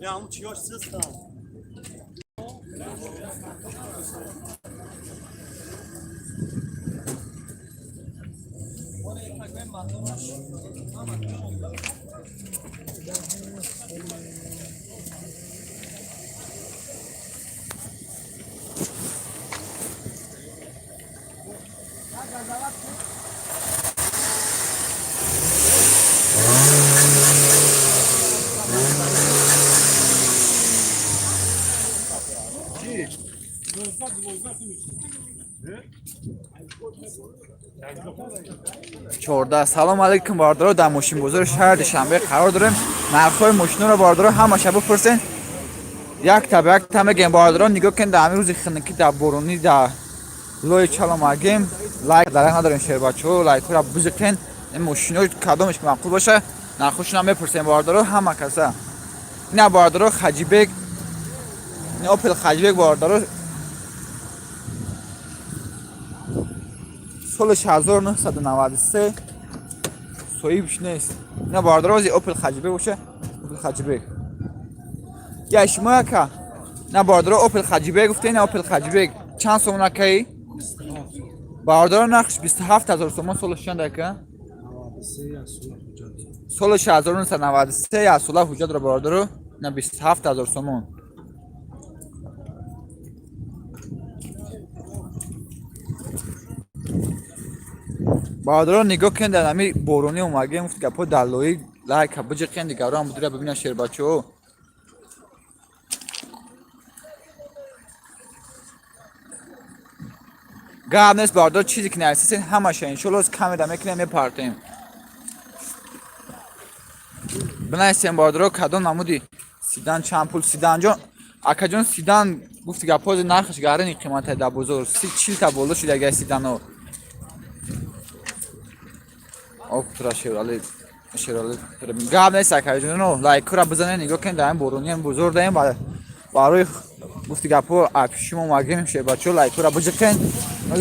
Ya um tio assistam. 14. سلام علیکم باردارو، در ماشین بزرگ شهر دوشنبه قرار داریم. نرخ‌های ماشینا رو باردارو همه شب بپرسین. یک تا یک تا میگیم باردارو نگاه کن. در همین روز خنکی در بارونی در لوی چالو مگیم لایک درک ندارین شهر بچه‌ها لایک رو بزنین. این ماشینا کدومش که معقول باشه نرخشون هم بپرسین باردارو همه کسا. نه باردارو خجیبک نه اوپل خجیبک باردارو سالش 1993 صحیحش نیست. نه باردارو اوپل خجیبک باشه. اوپل خجیبک یا شما که نه باردارو اوپل خجیبک گفته نه اوپل خجیبک چند سومن کی باردارو نقش 27000 تومان سالش چنده که سالش 1993 یا سال حجت رو باردارو نه 27000 تومان. باردارو نگاه کن در همی بارونی اومگه مفت گپا دلوی لایک بجه کن دیگه رو هم بودره ببینن شیر بچه ها. گرم نیست باردارو چیزی که نرسیسین همه شا انشالله از کمی دمه کنیم یه پارتیم بنایستیم باردارو کدام نمودی سیدان چند پول سیدان جان اکا جان سیدان گفتی گپا از نرخش گرنی قیمت در بزرگ 30-40 تا بولو شده اگه سیدان ها اوپترا شیرالی گرم نیست اکا جان لایک را بزنه نگاه کن در این بارونی هم بزرگ داریم برای گفتی گپا اپشیم اومگه میشه بچه لایک را بجه کن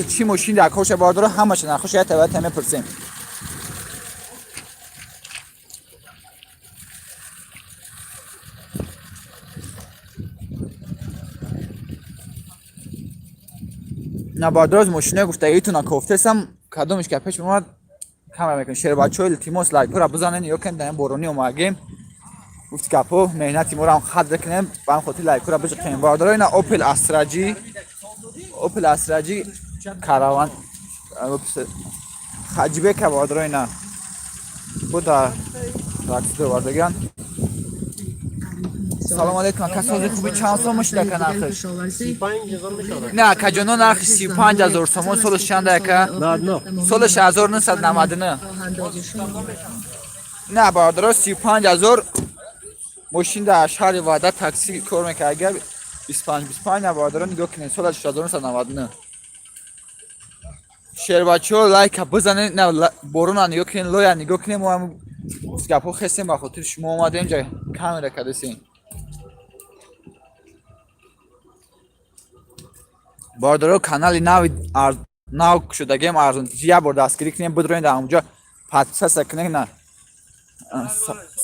چی ماشین در کوش باردارو همه شد نخوش یه تبایت همه پرسیم نه باردارو از ماشینه گفته ایتونا کوفته سم کدومش که پیش اومد کامرا میکن شیر بچه های التیموس لایک را بزنن یا کن در این بارونی اومگیم گفتی گپا مهنتی ما رو هم خد بکنیم با هم خاطر لایک را بجه کنیم باردارو اینا اوپل استراجی کاروان خجیبک باردارو اینا بودا تاکسی دو باردگان. سلام علیکم کسازی خوبی چند سال مشت دکن نرخش؟ 35,000 میشه. نه کجانو نرخ 35,000 تومان سالش چند دکه؟ سالش 1999 نه باردارو 35,000 ماشین در شهر وعده تاکسی کار میکنه اگر 25 نه باردارو نگاه کنین سالش 1999 شیر بچه ها لایک بزنین نه بارون ها نگاه کنین لویا نگاه کنین ما هم گپو خستیم با خاطر شما اومده اینجا کامرا کدسین باردارو کانال ناو شدگیم ارزون یه بار دستگیری کنیم بدروین در اونجا پاتسا سکنه نه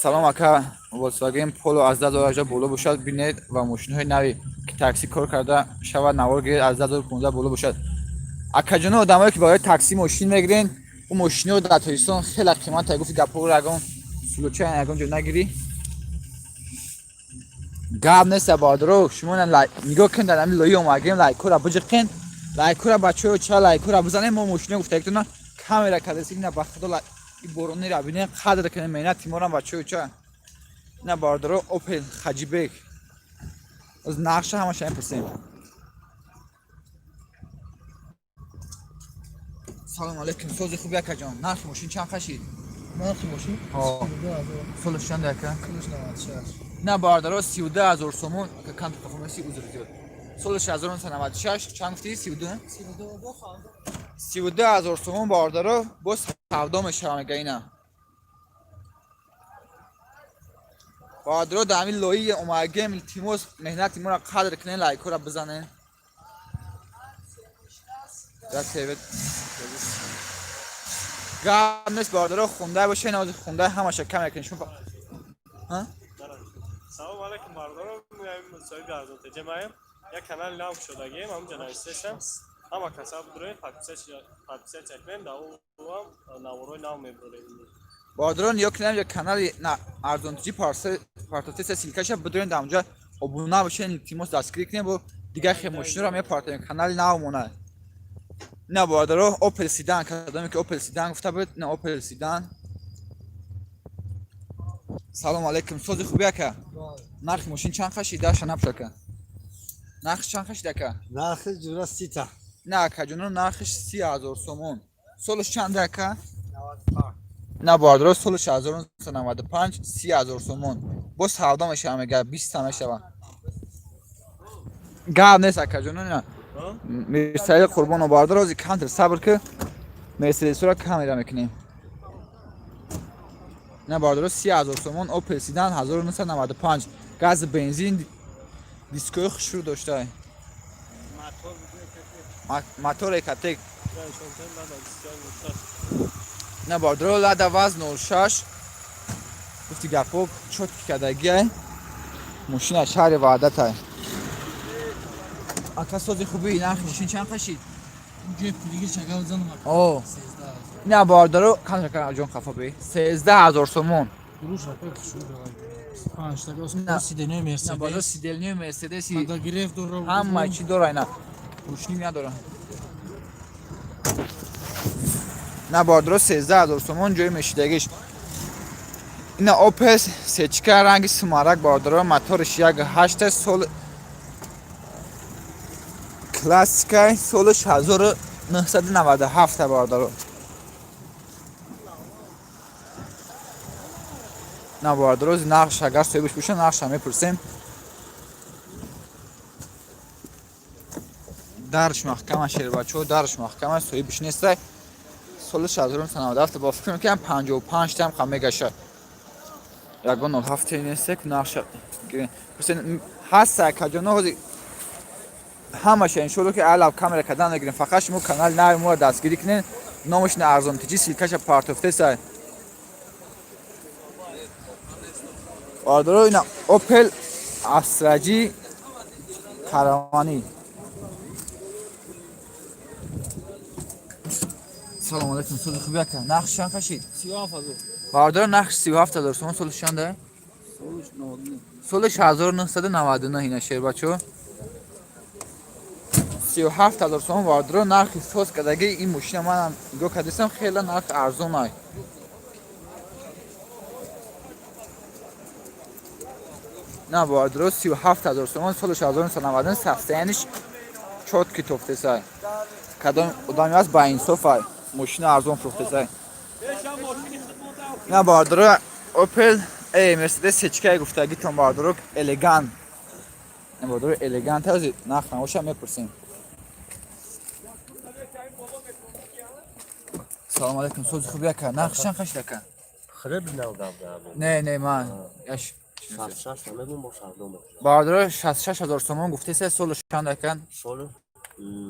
سلام اکا ولکسواگن پولو از 10,000 بولو باشد بینید و ماشین های نوی که تاکسی کار کرده شود نوار گیرید از 10,015 بولو باشد اکا جانو آدمایی که باید تاکسی ماشین میگیرین اون ماشین رو در تایستان خیلی قیمت گفتی گپو رو اگم سلوچه اگم جو نگیری گاب نیست باردارو شما نگاه کن در همین لایه اومگیم لایک رو بجه کن لایک رو بچه ها چه لایک رو بزنیم ما ماشین گفته اکتونا کامرا کدسی نه بخدا این بارونی را بینه قدر کنه مینه تیمورم بچه ها چه نه باردارو اوپل خجیبک از نقشه همه شایم پرسیم. سلام علیکم سوزی خوبی اکا جان نرخ ماشین چند خشید؟ نرخ ماشین؟ سالش چند دکه؟ سالش 96 نه باردارو 32,000 تومان که کانت پرفورمنسی اوزردیو سالش 1996 چند گفتی 32 32,000 تومان باردارو باز سودا میشه میگه اینا باردارو در همین لوی اومگیم التیموس مهنتی ما را قدر کنین لایک را بزنین یک سیوت گام نیست باردارو خونده باشه نه خونده همشه کم کنی شما ها سلام علیکم بردارم میایم صاحب ارزان تجه مایم یک کانال نام شدگیم همونجا نوشتهشم اما کسا بدروین پادپیسه چکمیم دا او هم نوروی نام میبریم باردارون یا کنیم یا کانال ارزان تجی پارتاتیس سیلکاش بدروین دا اونجا ابونا بشه تیموس دستگیری کنیم و دیگه خیلی مشنور هم یه پارتین کانال نامونه نه باردارو اوپل سیدان کدامی که اوپل سیدان گفته بود نه اوپل سیدان سلام علیکم سوزی خوبیه که نرخ ماشین چند خشیده شنب شکن نرخش چند خشیده که نرخ جورا 30 تا نه که جنون نرخش 30,000 سومون سولش چنده که نه باردارو سولش 1995 30,000 سومون بس سودا میشه میگه 20 تا میشه گاب نیست که جنون نه میرسایل قربان و باردار روزی کانتر صبر که میرسایل سورا کامیرا میکنیم نه باردار 30,000 سومون اوپل سیدان 1995 گاز بنزین دیسکوی خوشرو داشته موتور اکاتیک نه باردار لده وزن 06 گفتی گپو چوت کدگیه ماشین شهر وعدت های اکا سوزی خوبی نرخ ماشین چند خشید؟ اونجا پلیگی چگاه زنم اوه نه باردارو کانتر جون خفا بی 13,000 سومون گروش را پیک شروع پانچ تا گوش سیدنی نه باردار مرسدس سیدلنی مرسدسی دا گرفت دور رو همه چی داره اینا روشنی نداره نه باردارو 13,000 سومون جوی مشیدگیش اینا اوپس سچکه رنگ سمارک باردارو موتورش یک 8 سول کلاسیکای سولش 1997 باردارو نه باردارو نقش اگر سویبش بشه نقش هم میپرسیم درش محکمه شیر بچه درش محکمه سویبش نیست سولش 1997 با فکر میکنم 55 تام خمه گشه یکون 07 نیست که نقش پرسیم هست که جنو همش انشالله که علاوه کامera کدان نگیریم فقط شما کانال نای مو دستگیری کنین نامش نه ارزان تجی سیلکش پارتوفته سای باردارو اینا اوپل استراجی کاروانی سلام علیکم سوزی خوبیه که نقش چند خشید 37,000 باردارو نقش 37,000 سومون سولش چنده سولش 1999 اینا شیر بچو 37,000 سوم باردارو نرخ سوز کدگی این ماشین من گو کدیسم خیلی نرخ ارزون های نه باردارو 37,000 سوم سولش 1990 سفتینش چوت کی توفته سای کدام ادامی از با این صفای ماشین ارزون فروخته سای نه باردارو اوپل ای مرسدس هچکای گفتگی تون باردارو الگان نه باردارو الگان تازی نرخ نموشم میپرسیم سلام علیکم سوزی خوبیه که نقش چند خشیده که خراب نودم نه من یاش شش نمیدونم با شردم باردارو 66,000 سومون گفته سه سولش چند کن سال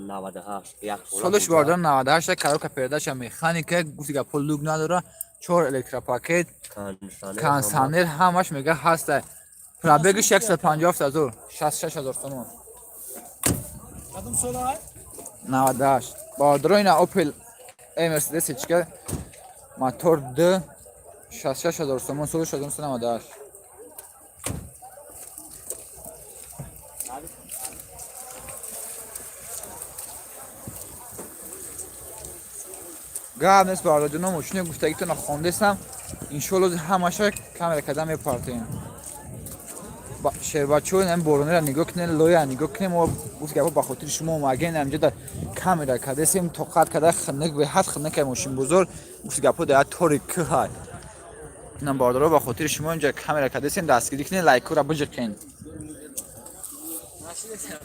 98 یک سولش باردارو 98 کارو که پیداش مکانیکه گفتی که پول لوگ نداره 4 الکترا پاکت کانسانر همش میگه هست پرابگش 150,000 66,000 سومون کدوم سولا 98 باردارو اینا اوپل ای مرسدس هیچکه موتور د 66,000 سومون سولش 1998 گاب نیست باردار جنو ماشین گفتگی تو نخوندستم انشالله همشه کامera کدام یه پارتین شیر بچه های این بارونه را نگاه کنین لوی را نگاه کنیم و گفت که با خاطر شما اومدین اینجا در کامera کدستیم توقعات کده خنک به حد خنک ماشین بزرگ گفت که در طوری که های این باردار با خاطر شما اینجا کامera کدستیم دستگیری کنین لایک را بجکن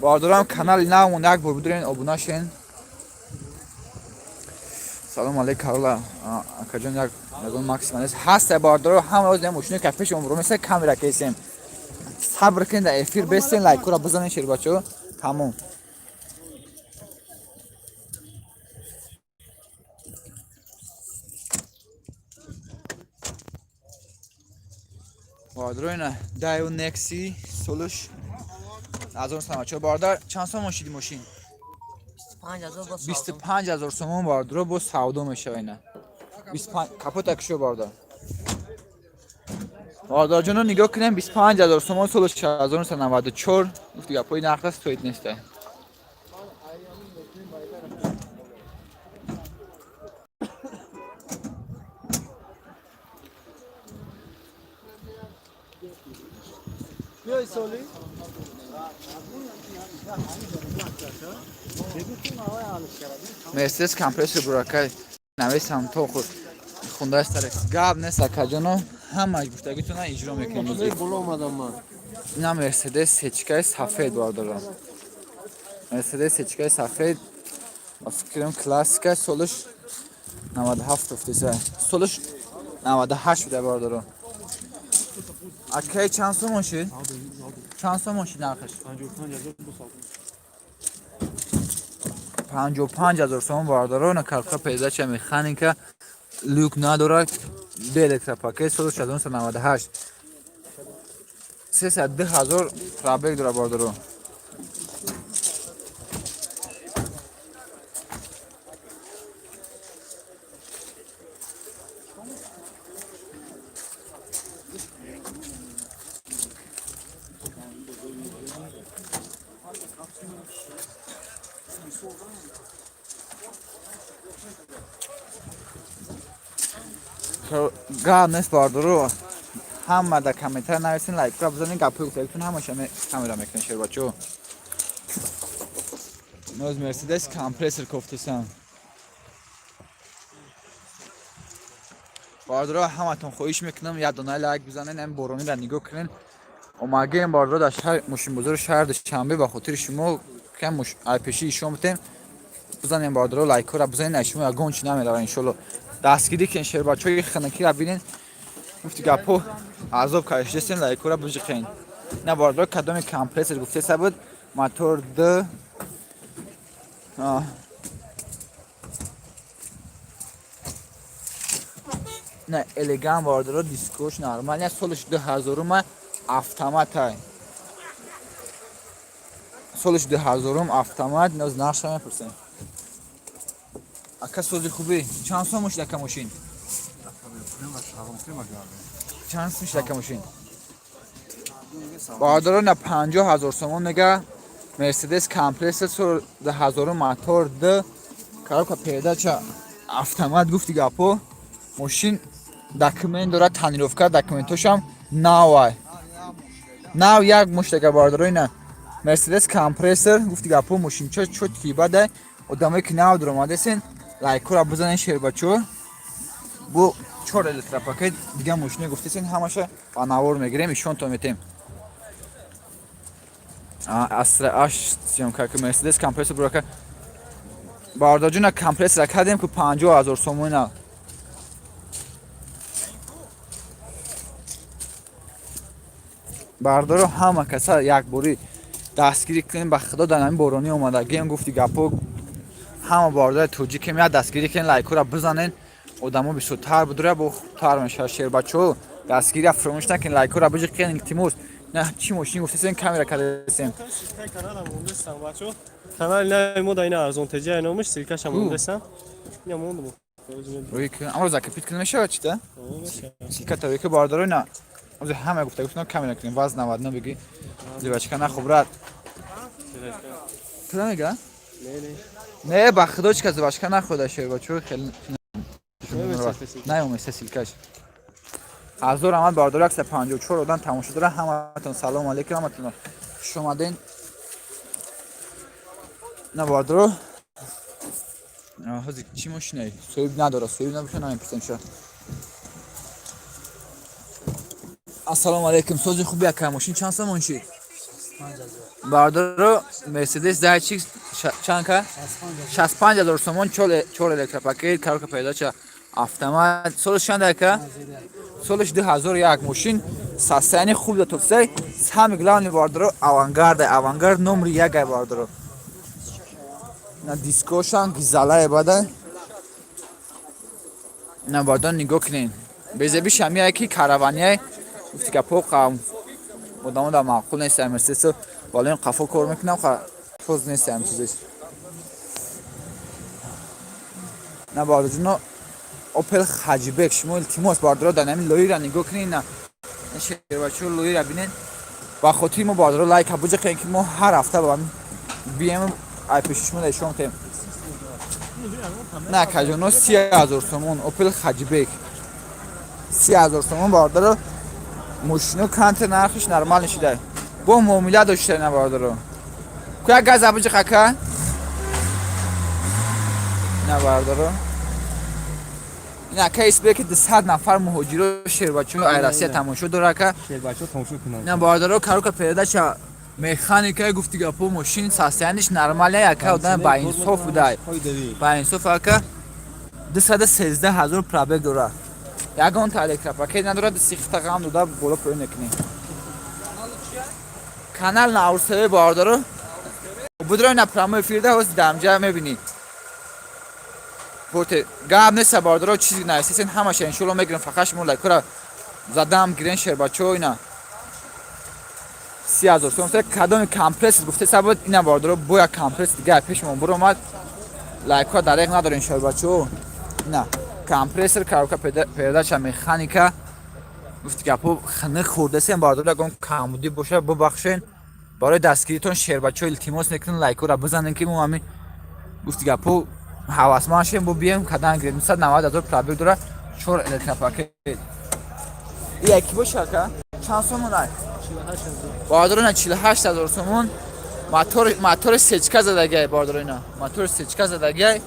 باردار هم کانال نامون یک بار بدرین ابونه شین سلام علیکم الله اکجان یک نگون ماکسیمالیست هست باردار هم روز ماشین کفش عمرو مثل کامera کیسیم صبر کن در افیر بستین لایک را بزنین شیر بچه تموم باردارو اینا دایو نکسی سولش 1994 باردار چند سوم ماشین ماشین 5000 با 25000 سوم باردارو با سعودو میشه اینا 25 کاپوت اکشو باردار باردار جونو نگاه کنیم 25000 سوم سولش 1994 دیگه پای نرخ استوید نیسته مرسدس کمپرسور براکای نویسم تو خود خونده است ترک گاب نیست کجانو همه گفتگیتون اجرا میکنیم موزیک بالا اومدم من اینا مرسدس سچکای سفید باردارم مرسدس سچکای سفید با فکرم کلاسیکه سولش 97 افتیسه سولش 98 بوده باردارم اکی چند سو ماشید؟ چند سو ماشید نرخش؟ 55,000 سوم بارداره و کلکا پیدا چه میخوانی که لوک نداره به الکترا پاکت 198 310,000 ترابک داره بارداره گام نیست باردارو همه در کامنتر نویسین لایک را بزنین گپی گفتگیتون همه کامرا میکنین شیر بچو نوز مرسدس کمپرسور کفتیسم باردارو همتون خواهش میکنم یه دونه لایک بزنین این بارونی را نگاه کنین اومگه این باردارو در شهر ماشین بزرگ شهر دوشنبه به خاطر شما کم پیشی شما بتیم بزنین باردارو لایک را بزنین شما گونچ نمیره ان شاء الله دستگیری کن شیر بچوی خنکی را ببینین گفتی گپو عذاب کشیدین لایک را بجخین نه باردار کدام کمپرسور گفته سبود موتور د نه الگان باردار دیسکوش نرمال نه سولش 2000 ما автомат های سولش 2000 автомат ناز نقش میپرسن اکا سوزی خوبی چند سو مش دکه ماشین چند سوش دکه ماشین باردارو نه 50,000 سوم نگه مرسدس کمپرسور 2000 موتور د کارو که پیدا چه автомат گفتی گپو ماشین داکیومنت داره تنیروفکا داکیومنتوش هم ناوای ناو یک مشتگه باردارو اینه مرسدس کمپرسور گفتی گپو ماشین چه چوت کی بده ادامه که ناو در اومده سین لایک را بزنین شیر بچو بو 4 لیتر پاکت دیگه ماشین گفتی سین همشه بناور میگیریم ایشون تو میتیم اصر اش سیم که مرسدس کمپرسور براکه باردار جون کمپرسور کردیم که 50,000 سومونه باردارو همه کسا یک بوری دستگیری کنیم به خدا در همین بارانی اومده گیم گفتی گپو همه باردار توجی که میاد دستگیری کنین لایک را بزنین آدمو به سوتر بدره با تر میشه شیر بچو دستگیری فراموش نکنین لایک را بجخین تیموس نه چی ماشین گفتی سین کامera کردیم کانال هم موندستم بچو کانال نه مو داینا ارزون تجی اینامش سیلکاش هم موندستم یا موندم روی که امروز اکپیت کنیم میشه چی تا سیلکا تا که باردارو نه از همه گفته گفتن کامera کنیم وزن 99 بگی زیباچکا نه خبرت تو نمیگه نه با خدا چه کسی باشکا نخوده شیر بچو خیلی نه اون سیلکاش از دور آمد باردار اکس 54 دادن تموم شده همتون سلام علیکم همتون شما دین نه باردار هزی چی ماشینه سویب نداره سویب نمیشه نمیپرسن شو السلام علیکم سوزی خوبی که ماشین چند سال ماشین باردار مرسدس در چی چند که 65,000 سومون 4 الکترا پاکت کارو که پیدا چه автомат سولش چند که سولش 2001 ماشین ساسانی خوب داد توسه سهم گلاونی باردارو اوانگارد نمره 1 باردارو نه دیسکوشان گیزاله باده نه باردار نگاه کنین بیزه بیش همیه که کاروانیه گفتی که پوق مدام در معقول نیست مرسیدس بالا این قفا کار میکنم فوز نیست هم چیزش نه بالا جنو اوپل خجیبک شما التیماس باردارا در نمی لوی را نگاه کنین نه شیر بچه لوی را بینین با خاطر ما باردارا لایک ها بجه که ما هر هفته با هم بیم ای پیشش ما داشتم تیم نه کجانو 30,000 تومان اوپل خجیبک 30,000 تومان باردارا ماشینو کانت نرخش نرمال نشیده با معامله داشته نه باردارا که گاز بجه خکا نه باردارا نه کیس به که 200 نفر مهاجر شیربچو ایراسیا تماشا داره که شیربچو تماشا کنن نه باردارو کارو که پیدا چه مکانیکای گفتی که پو ماشین ساستانش نرماله که اون با انصاف بوده با انصاف که 213,000 پرابگ داره یگان تالیک را پاکت نداره 30 غام داده بالا پایین نکنی کانال ناورسه باردارو بدرو نه پرامو فیرده هست دامجا میبینی پورت گاب نیست باردارو چیزی نیستین همش ان شاء الله میگیرن فقط مون لایک زدم گرین شیر بچو اینا 30,000 تومان کدام کمپرس گفته سبب اینا باردارو بویا کمپرس دیگه پیشمون برو اومد لایک ها دقیق نداره شیر بچو نه کمپرسر کاروکا پیدا چه مکانیکا گفتی که اپو خنه خورده سیم باردارو اگه کامودی باشه ببخشین برای دستگیریتون شیر بچو التیماس میکنن لایک رو بزنن که ما همین گفتی که اپو حواسمان شیم بو بیم کدان گرید 190,000 پرابگ داره 4 الکتریک پاکت یکی باشه که چند تومان ای باردارو نه 48,000 تومان موتور سچکا زدگی باردارو اینا موتور سچکا زدگی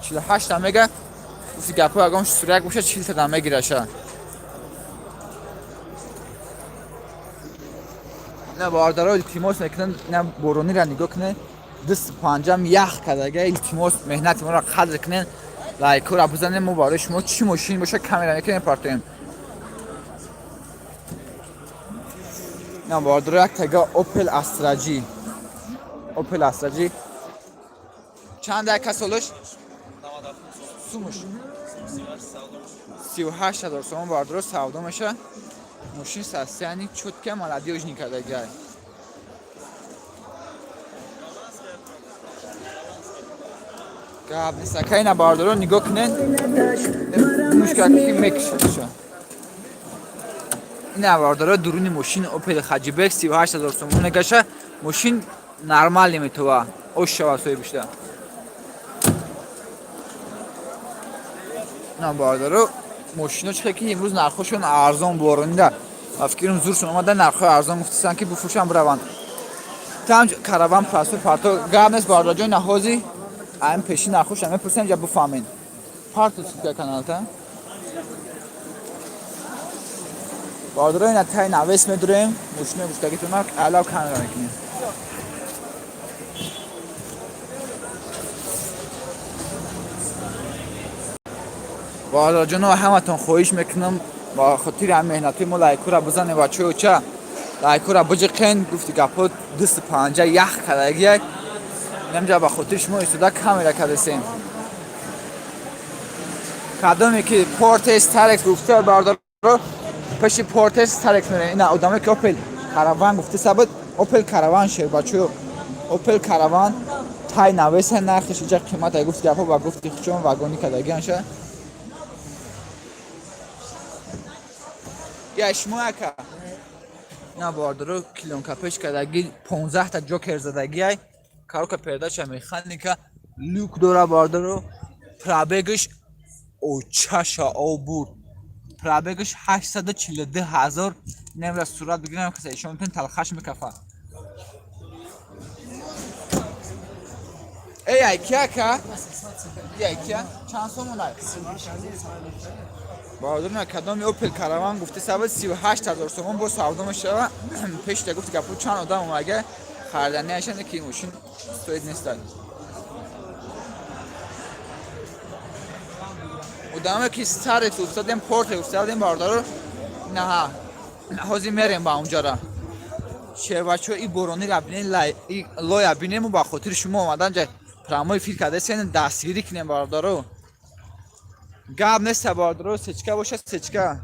48 تا میگه گفتی که اپو اگه سوراخ باشه 40 تا میگیره شه نه باردارو التیماس میکنن نه بورونی را نگاه کنه دست پنجم یخ کردگی التیماس مهنت ما را قدر کنن لایک رو بزنین ما برای شما چی ماشین باشه کاملا میکنین پارتیم نه باردارو یک تگا اوپل استراجی چند دقیقه سالش سومش 38,000 تومان باردارو سودا میشه ماشین سستیانی چوتکه مالادیوش نکردگی گاب نیست که اینا باردارو نگاه کنن مشکلی که میکشه اینا باردارو درونی ماشین اوپل خجیبک 38,000 تومان نگشه ماشین نرمال نمیتوه اوش شواسوی بیشتر اینا باردارو ماشینا چه که امروز نرخشون ارزان بارونده افکرم زورشون اومدن نرخ ارزان گفتن که بفروشن بروند تام کاروان پاسو پاتو گامس باردارو نهازی ام پیشی نرخش همه پرسن جا بفهمین پارتو چیکار کانال تا باردارو اینا تای نویس میداریم ماشین گفتگی تو ما علاوه کانال میکنیم باردارو جنو همتون خواهش میکنم با خاطر هم مهنتی ما لایک را بزنید و چه لایک را بجقین گفتی گپو دست پنجه یخ کردگی نمیجا با خاطر شما استودا کاملا کردیم کدامی که پورت استارکس گفته باردارو پشت پورت استارکس میره اینا آدمی که اوپل کاروان گفته سبب اوپل کاروان شیر بچو اوپل کاروان تای نویس نرخش اینجا قیمت ای گفتی گپو با گفتی چون واگونی کردگی انشه یا شما که نه باردارو کلون کپش کردگی 15 تا جوکر زدگی کارو که پیدا چه مکانیکا لوک داره باردارو پرابگش او چشا او بود پرابگش 842,000 نمیره صورت بگیرم که شما میتونین تلخش میکفه ای کیا که چند تومان باردارو نه کدام اوپل کاروان گفته سبب 38,000 تومان با سودا میشه پیش تا گفت که چند آدم اومگه خریدنی هاشن که ماشین استوید نیستن آدمه که سر تو افتادیم پورت افتادیم باردارو نه هازی میریم با اونجا را شیر بچو ای بورونی را بینین لای بینیم و با خاطر شما اومدن جای پراموی فیل کرده سین دستگیری کنیم باردارو گاب نیست باردارو سچکه باشه سچکه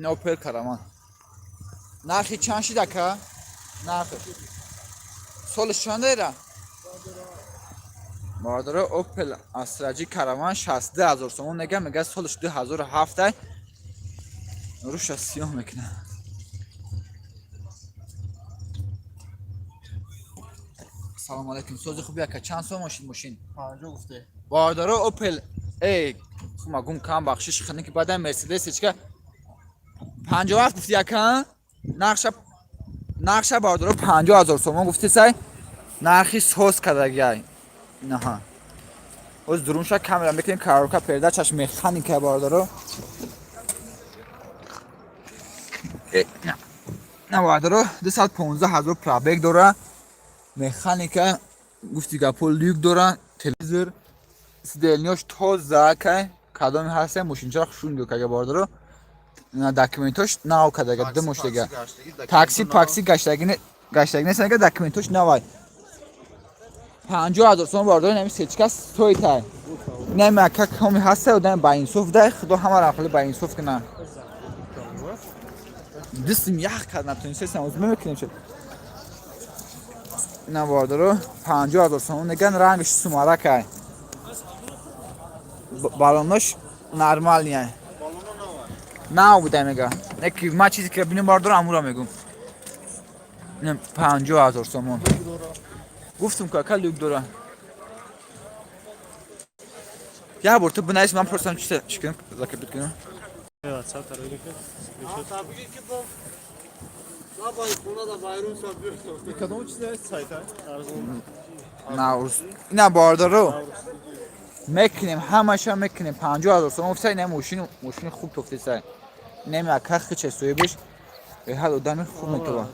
این اوپل کرامان نرخی چند شده که؟ نرخی سالش چند داره؟ بارداره اوپل استراجی کرامان 62,000 سومون نگه میگه سالش 2007 روش سیاه میکنه سلام علیکم سوزی خوبیه که چند سو ماشین 50 گفته بارداره اوپل ای ما گم کم بخشش خنی که بعد مرسدس که 57 گفتی که نقشه بارداره 50,000 سومون گفتی سای نرخی سوز کرده نه از درونش کاملا میکنیم کاروکا پرده چشم مکانیک بارداره نه بارداره 215,000 پرابگ داره مکانیک گفتی که پول لیک داره تلویزیون سیدلنیوش تازه که کدامی هسته ماشین چرا خشون دیو که بارداره نه داکیومنتوش ناو کده که دو مشتگه تاکسی گشتگی نیست که داکیومنتوش نوای 50,000 سوم بارداره نمی سیچکا سوی تای نمی اکا کمی هسته و دم با اینصوف ده خدا همه را خیلی با اینصوف کنه دستم یخ کرد نتونی سیستم از میکنیم شد نه بارداره 50,000 سوم نگن رنگش سماره که بالونش نرمال نیه نه بوده میگه نکی ما چیزی که بینیم بارداره امورا میگم نه 50,000 سوم گفتم که اکل لیک داره یا برده بنایش من پرسم چی کنم زکر بیت کنم واتساپ ترایی میکنم کدوم چیزی سایت نه اینا بارداره میکنیم همشا میکنیم 50,000 سوم افتای نه ماشین خوب توفتی سای نمی اکخ چه سوی بش به حال آدمی خوب میتونه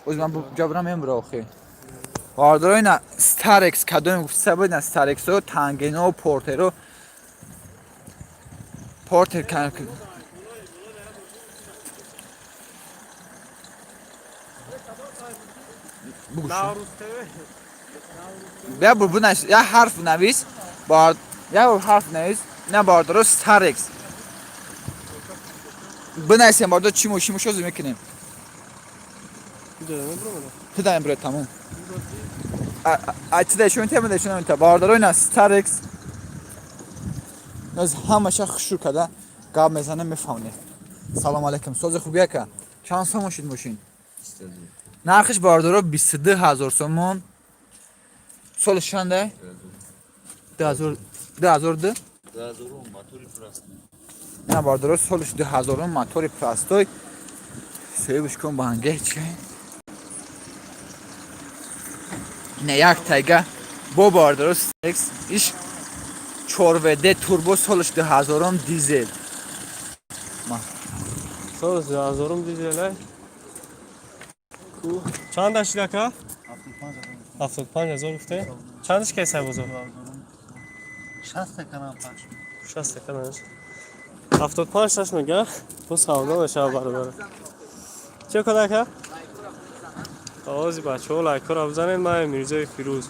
از من جبرم میمره آخه بارداره اینا ستارکس کدوم گفته بود نه ستارکس و تانگینو و پورتر کنه بیا بونش یا حرف نویس یا حرف نویس نه بارداره ستارکس بنایسیم بارداره چی موشی میکنیم تدایم برای تموم اتدایشون تیمدایشون تا بارداره اینا ستارکس از همه شخص خشو کده قاب میزنه میفهمه سلام علیکم سوز خوبیه که چند سو ماشین نرخش بارداره 22,000 سومون سالش چنده؟ 2002 نه بارداره سالش 2000 موتوری پلاستوی سیبش کن با هنگه چه نه یک تایگه با بارداره سکس ایش 4WD توربو سالش 2000 دیزل سالش 2000 دیزل چند داشتی که؟ 75,000 گفته؟ چندش کیسه بزرگ؟ 60 کنم 60 کنش 75 تاش میگه بس خواهده بشه برادر چه کده که؟ آوازی بچه ها لایک را بزنین من میرزای فیروز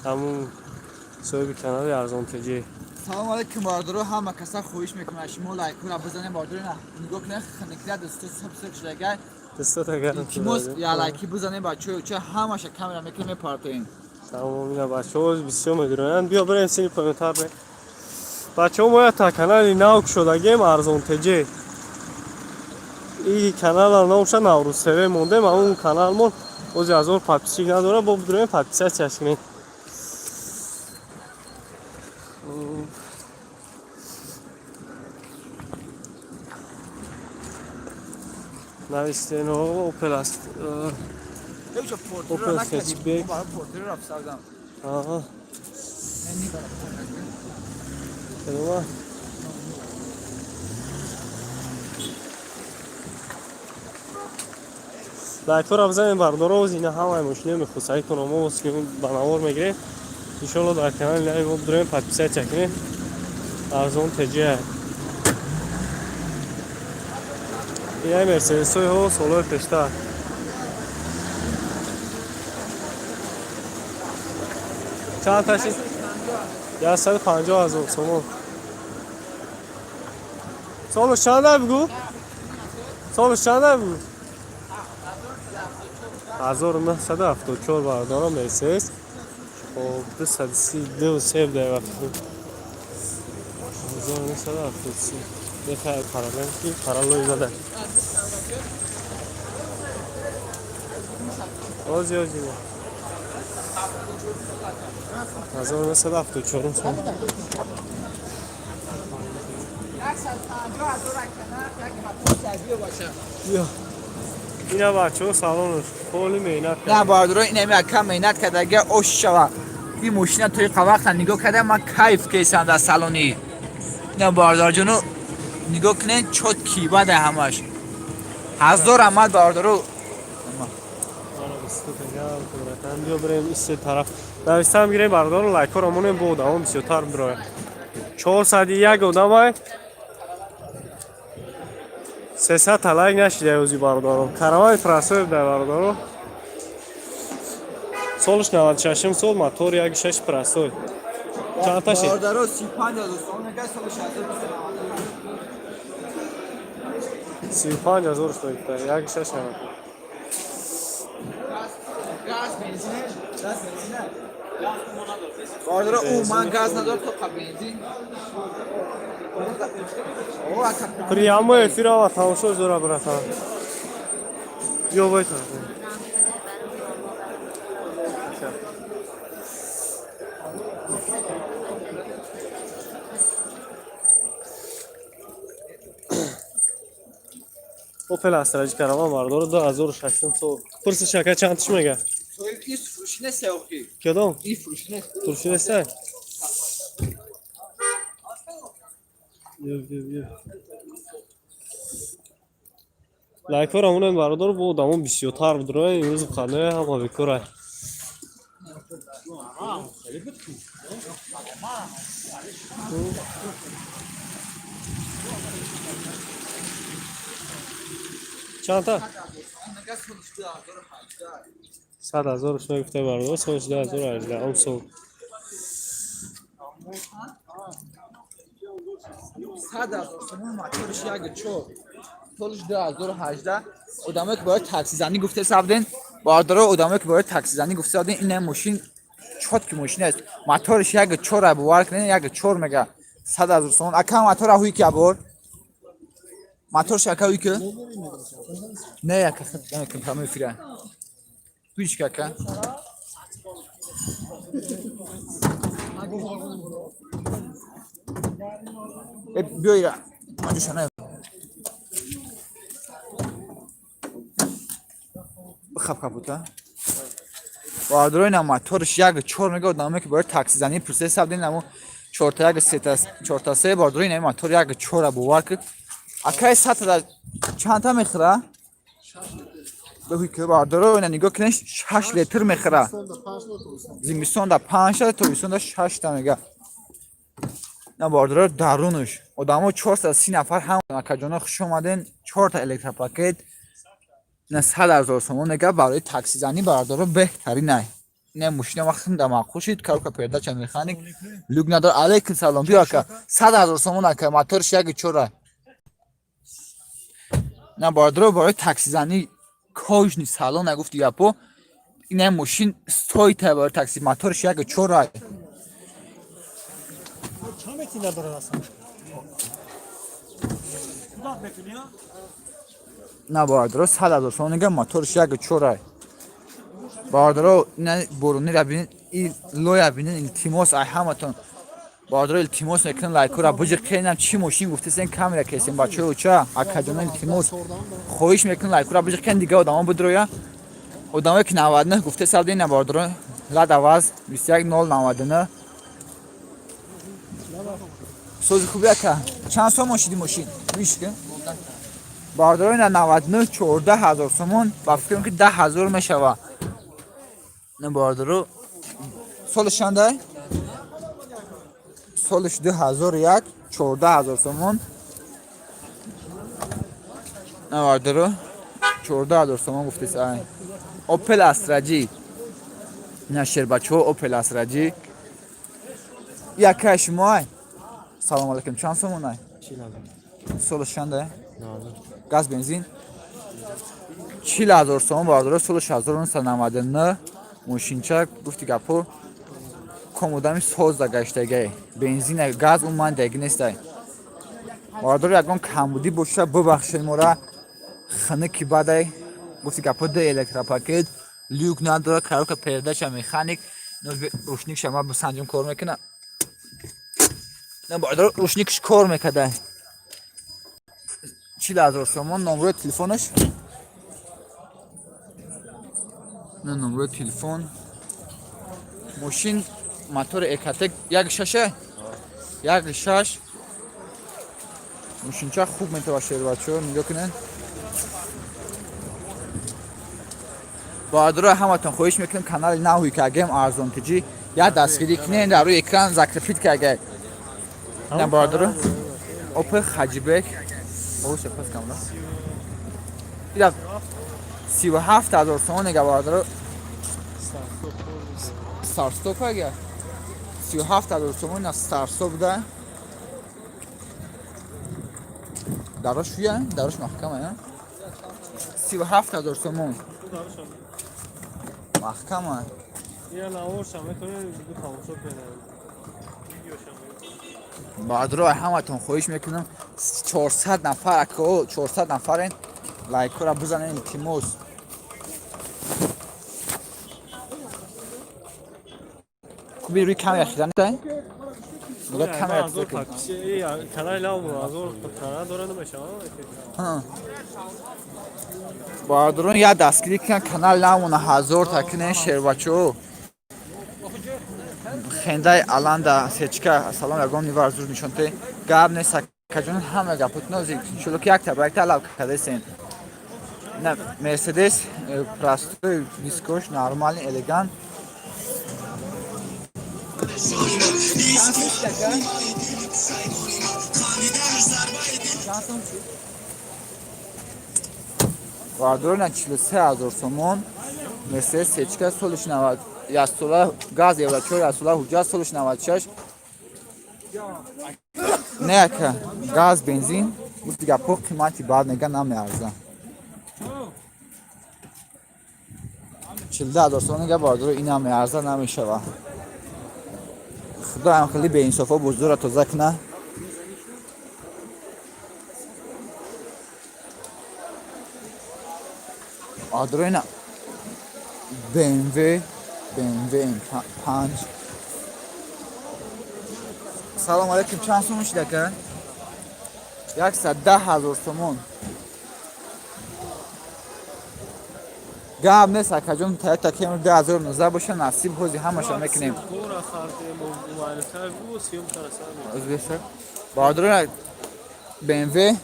همون صاحب کانال ارزان تجی سلام علیکم بارداره همه کسا خویش میکنه شما لایک را بزنین بارداره نه نگاه کنه خنکده دستو سبسک شده دستت اگر کیموس یا لایکی بزنین بچه چه همش کاملا میکنه پارتین تمام اینا بچه ها بسیار میدونن بیا بریم سینی پایینتر بریم بچه ها باید تا کانال ناوک شدگیم ارزان تجی این کانال ناموشه نوروز تیوی مونده ما اون کانال مون اوزی از اون پادپیسی نداره با بدونیم پادپیسی چشکنیم نوشته نو اوپل است اوپل سچبیک آها کنوما لایک را بزنین بارداره و اینا همه ماشینه میخوصایی کنم و که بناور میگیره انشالله در کانال نهی بدونیم پادپیسی چکنیم ارزان تجیه یه مرسدس ها سولار پشتر چند تاشید؟ 150,000 سومون سالش چند بگو؟ سالش چنده بود؟ 1974 بردارم مرسیدس. خب 232 دقیقه بود. 1973 بخیر پارالل کی پارالل زده. آزی 1974 سال. یا اینا بچه‌ها سالن خیلی مهنت نه باردرو این همی کم مهنت کرده اگه اوش شوه این ماشین توی وقت نگاه کرده من کیف کشیدم در سالونی. نه باردار جونو نگاه کنین چوت کیبا ده همش 1000 آمد باردرو. بیا بریم این سه طرف نوشتم گیریم بردار لایک ها رامون بود اما بسیارتر برای 401 آدم های 300 لایک نشیده اوزی بردارم کاروان فرانسوی ده بردارم سالش 96 سال موتور 1.6 فرانسوی چند تاشه باردرو 35000 سال نگه سالش 35,000 توی 1.6 گاز بنزینه باردرو او من گاز ندارم تو قبل بنزین پریامو افیرا و تماشا زورا براتان بیا باید اوپل استراجی کاروان بردار 2600 سال پرس شکر چندش میگه تو یکی فروشینه سوقی کدوم این فروشینه ترشی نیسته بیا لایک ها رامون بردار بود اما بسیارتر بود روی امروز خانه هم بکره چند تا؟ 100,000 شما گفته بردار 110,000 اون سو 100,000 سومون موتورش یک چور طولش 2018 ادامه که باید تاکسی زنی گفته سابدین باردارو ادامه که باید تاکسی زنی گفته سابدین این ماشین چوت که ماشین است موتورش یک چور بوار کنین یک چور میگه 100,000 سومون اکا موتور هوی که بور موتورش اکا هوی که نه یک خط نمیکنم تمام فیران تویش که اکا بیا ایران آنجا شنه بخب بوده باردروی نه موتورش یک چور میگه ادامه که باید تاکسی زنی پرسه حساب دین نمو 4 تا 3 تا 3 باردروی نه موتور یک چور بوار که اکای 100 چند تا میخره بگوی که باردروی نه نگاه کنش 6 لیتر میخره زمستون دا 5 تا تابستون دا 6 تا میگه نه باردرو درونش آدمو 430 نفر هم مکجانا خوش اومدن 4 تا الکتریک پاکت نه 100,000 سومون نگه برای تاکسی زنی باردرو بهترین نه نه ماشین وقتی دم خوشید کارو که پیدا چند مکانیک لوگ ندار علیکم سلام بیا که 100,000 سومون که موتورش یک چوره نه باردرو برای تاکسی زنی کوج نی سالن نگفت یاپو این ماشین استویت برای تاکسی موتورش یک چوره چند نداره اصلا نه باردرو 100,000 سومون نگه موتورش یک چوره باردرو نه برونی را بینید این لویا بینید التماس ای همتون باردرو التماس میکنن لایک را بجر کنم چی ماشین گفته سن کاملا کسیم بچه اوچا اکادمی التماس خویش میکنن لایک را بجر کن دیگه آدما بدرویا آدمایی که 99 گفته سال دین باردرو لاد आवाज 21099 سوز خوبه که چند سو ماشین ماشین میشه که باردرو نه 99 14000 سومون با فکر که 10,000 میشوه نه باردرو سالش چنده سالش 2001 14,000 سومون نه باردرو 14,000 سومون گفته سای اوپل استراجی نشر بچه اوپل استراجی یکش مای سلام علیکم چند سومون سولش چنده؟ نه گاز بنزین 40,000 سوم بارداره سولش 1999 ماشینچه گفتی گپو کمودامی سوز دا گشتگی بنزین گاز اون من دیگه نیسته بارداره یکم کمبودی باشه ببخشید مورا خانه کی باده گفتی گپو ده الکتروپاکت لیوک نداره کارو که پردهش مکانیک روشنیک شما به سنجم کار میکنه نه بارداره روشنیکش کار میکنه 40,000 سوم نمره تلفنش نه نمره تلفن ماشین موتور اکاتک یک ششه یک شش ماشین چه خوب میتواشه بچه نگاه کنن باید رو همتون خواهش میکنم کانال نوی که گیم ارزون تجی یا دستگیری کنین در روی اکران زکرفیت که اگه نه باید رو اوپر خجیبک او سپاس کاملا دیدم 37,000 تومان نگه باید رو ستارستوپ اگه 37,000 تومان از ستارستوپ ده دراش چیه؟ دراش محکمه 37,000 تومان محکمه یه نوارش هم میتونه دیگه تماشا کنه بعد رو همتون خواهش میکنم 400 نفر اکو 400 نفرین لایک رو بزنین التماس کوبی روی کمی اخیرا نیست میگه کمی ازور اخیرا پاکیشه ای کانال نام ازور کانال داره نمیشه بعد رو یا دستگیری کن کانال نامونه هزار تکنه شیر بچو خنده الان دا سچکا سلام یگان نیوار زور نشونته گاب نه سکجون همه گپوت نوزی شلو که یک تبرک تلاو کرده سین نه مرسدس پراستو دیسکوش نورمال الگان واردور نه 43,000 تومان مرسدس سچکا سولش 90 یا سولا گاز یا چور یا سولا حجاز سولش 96 نه که گاز بنزین گفت دیگه پاک قیمتی بعد نگه نمیارزه 14,000 تومان نگه باردور این نمیارزه نمیشه و خدا هم خیلی به انصافا بزرگ تازه کنه آدروینا BMW 5 سلام علیکم چند سوم شده که 110,000 تومان گام نیست اکجون تا کم 2019 باشه نصیب خوزی همش میکنیم کورا خارده معرفه بو سیوم ترسه از بسر بادر BMW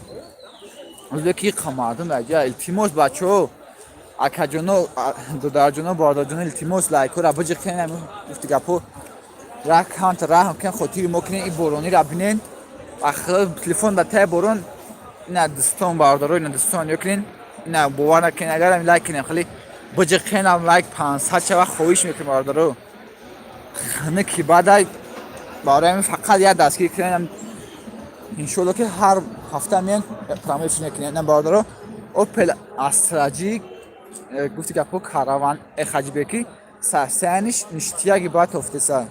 از کی قمادن راجع التماس بچو اکجونو دو درجونو باردارجونو التماس لایک رو بجی کنم گفتی گپو راه کانت راه کن خاطر ممکنه این بارونی را ببینین آخر تلفن با تای بارون نه دستان باردارو نه دستان یکلین نه باور نکن اگر لایک کنیم خیلی بجی کنم لایک 500 چه وقت خویش میکنم باردارو خانه کی بعد برای فقط یه دستگیر کنم انشالله که هر هفته میان پراموش میکنم باردارو اوپل استراجیک گفتی که پو کاروان اخجبکی سرسنش نشتیاگی باید افته سر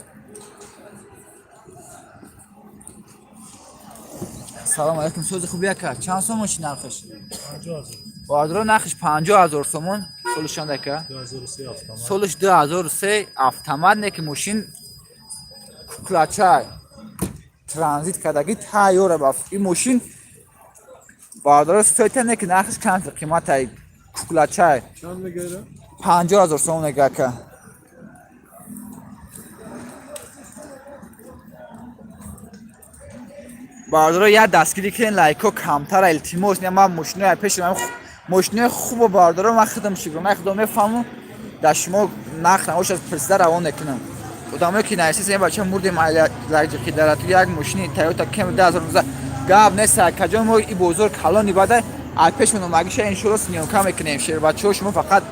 سلام علیکم سوز خوبیه که چند سومش نرخش؟ 50,000 بادرو نرخش 50,000 سومون سولشان ده که 2003 автомат سولش 2003 автомат نه که ماشین کلاچای ترانزیت کردگی تایوره باف این ماشین بادرو سویت نه که نرخش کم قیمت های کلاچای چند میگیره 50,000 سوم نگه که باردارو یا دستگیری کنین لایکو کمتر التماس نه من ماشینای پیش من ماشینای خوب باردارو من خدم شکر من خدام میفهمم در شما نخ نوش از پرسیدر روان نکنم خدامه که نرسیس این بچه مورد لایجه که در تو یک ماشین تویوتا کم 2019 گاب نه کجا ما این بزرگ کلانی بعد پیش منو مگیش انشالله سنیو کم میکنیم شیر بچه شما فقط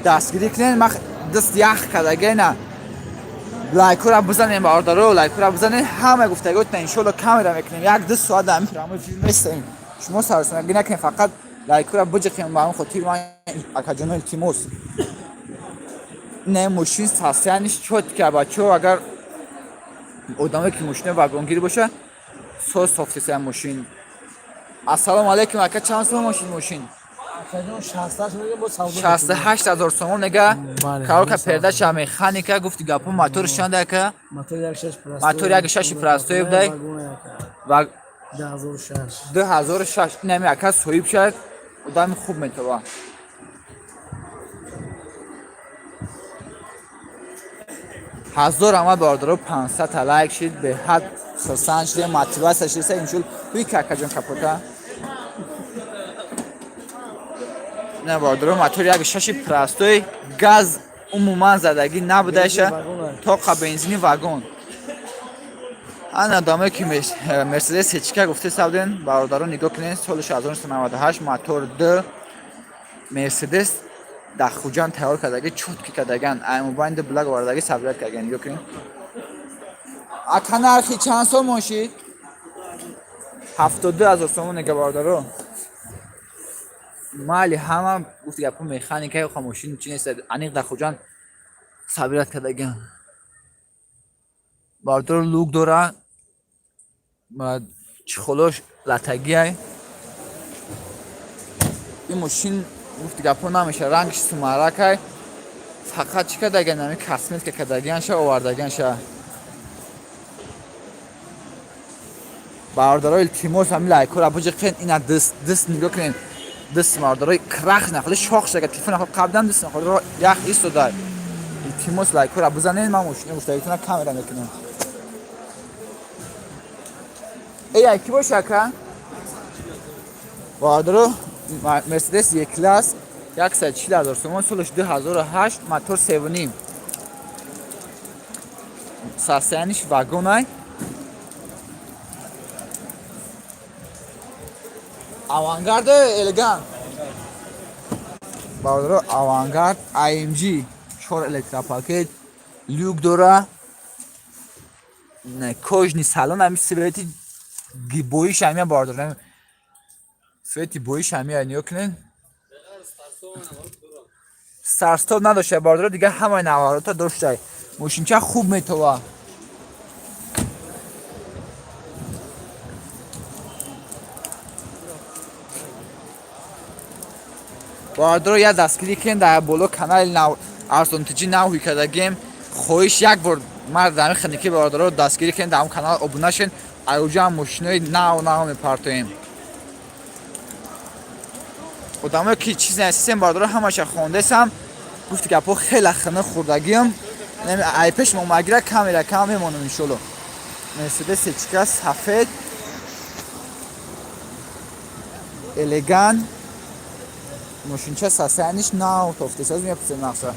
دستگیری کنین من دست یخ کردگی نه لایک را بزنین باردارو لایک را بزنین همه گفتگو تا انشالله کامل میکنیم یک دو ساعت در میرم فیلم استیم شما سرسنگی نکنین فقط لایک را بجخیم با اون خاطر من اکاجون التیموس نه ماشین ساسیانش چوت که بچه اگر آدمی که ماشین واگنگیر باشه سوفتی سه ماشین السلام علیکم اکا چند سوم ماشین کدوم 60 شده با سودا 68000 سوم نگه بله. کارو که پرده شه میخانیکا گفتی گپو موتورش چنده که موتور یک شش پلاس موتور یک شش پلاستوی بده و 2006 2006 نمی اکا سویب شد آدم خوب میتوه هزار آمد باردارو 500 لایک شد به حد سرسنج ده موتیواسه شد اینجور توی کاکا جان کپوتا نه باردارو موتور یک شش پلاستوی گاز عموما زدگی نبودهشه تا بنزینی واگن آن آدمه که مرسدس هیچکه گفته سودن باردارو نگاه کنین سالش 1998 موتور د مرسدس دخوجان تیار کردگی چوتکی کردگن ایمو باید بلاگ واردگی سبیت کردگن نگاه کنین اکا نرخی چند سال ماشید 72000 سومون نگه باردارو مالی همه گفتی گپو میخانیکه و خاموشین چی نیست انیق دخوجان سبیت کردگن باردارو لوک داره چخلوش لطگی های این ماشین گفتی گپو نمیشه رنگش سمرک های فقط چی کردگن نمی کسمیت که کردگن شه آوردگن شه باردارای التیموس همین لایکو را بجه خین اینا دست نگاه کنین دست باردارای کرخ نخواهی شاخ شده که تیفون نخواهی قبلم دست نخواهی را یخ ایستو دار التیموس لایکو را بزنین من ماشین مشتریتون کامرا میکنم ای یکی باشه که باردارو مرسدس یک کلاس 140,000 سومون سالش 2008 موتور 3.5 ساسیانش واگن های آوانگارد الگان باردارو آوانگارد IMG 4 الکترا پاکت لوک داره کوژنی سالن همی سویتی بویش همی باردارو سویتی بویش همی نیو کنین سرستاب نداشته باردارو دیگه همه نوارات داشته موشینچه خوب میتوه باردارو یه دستگیری کن در بولو کانال نو ارزونتیجی نوی کرده گیم خویش یک بار مرد دمی خنیکی باردارو دستگیری کن در اون کانال ابونه شن ایوجا هم ماشینای نو میپرتویم آدمایی که چیز نسیستیم باردارو همشه خونده سم گفتی که اپو خیلی خنه خوردگیم ای پیش مگره کم میمونم انشالله مرسدس هیچکه سفید الگان ماشینچه ساسیانش نه توفتی ساز میپسه نقصه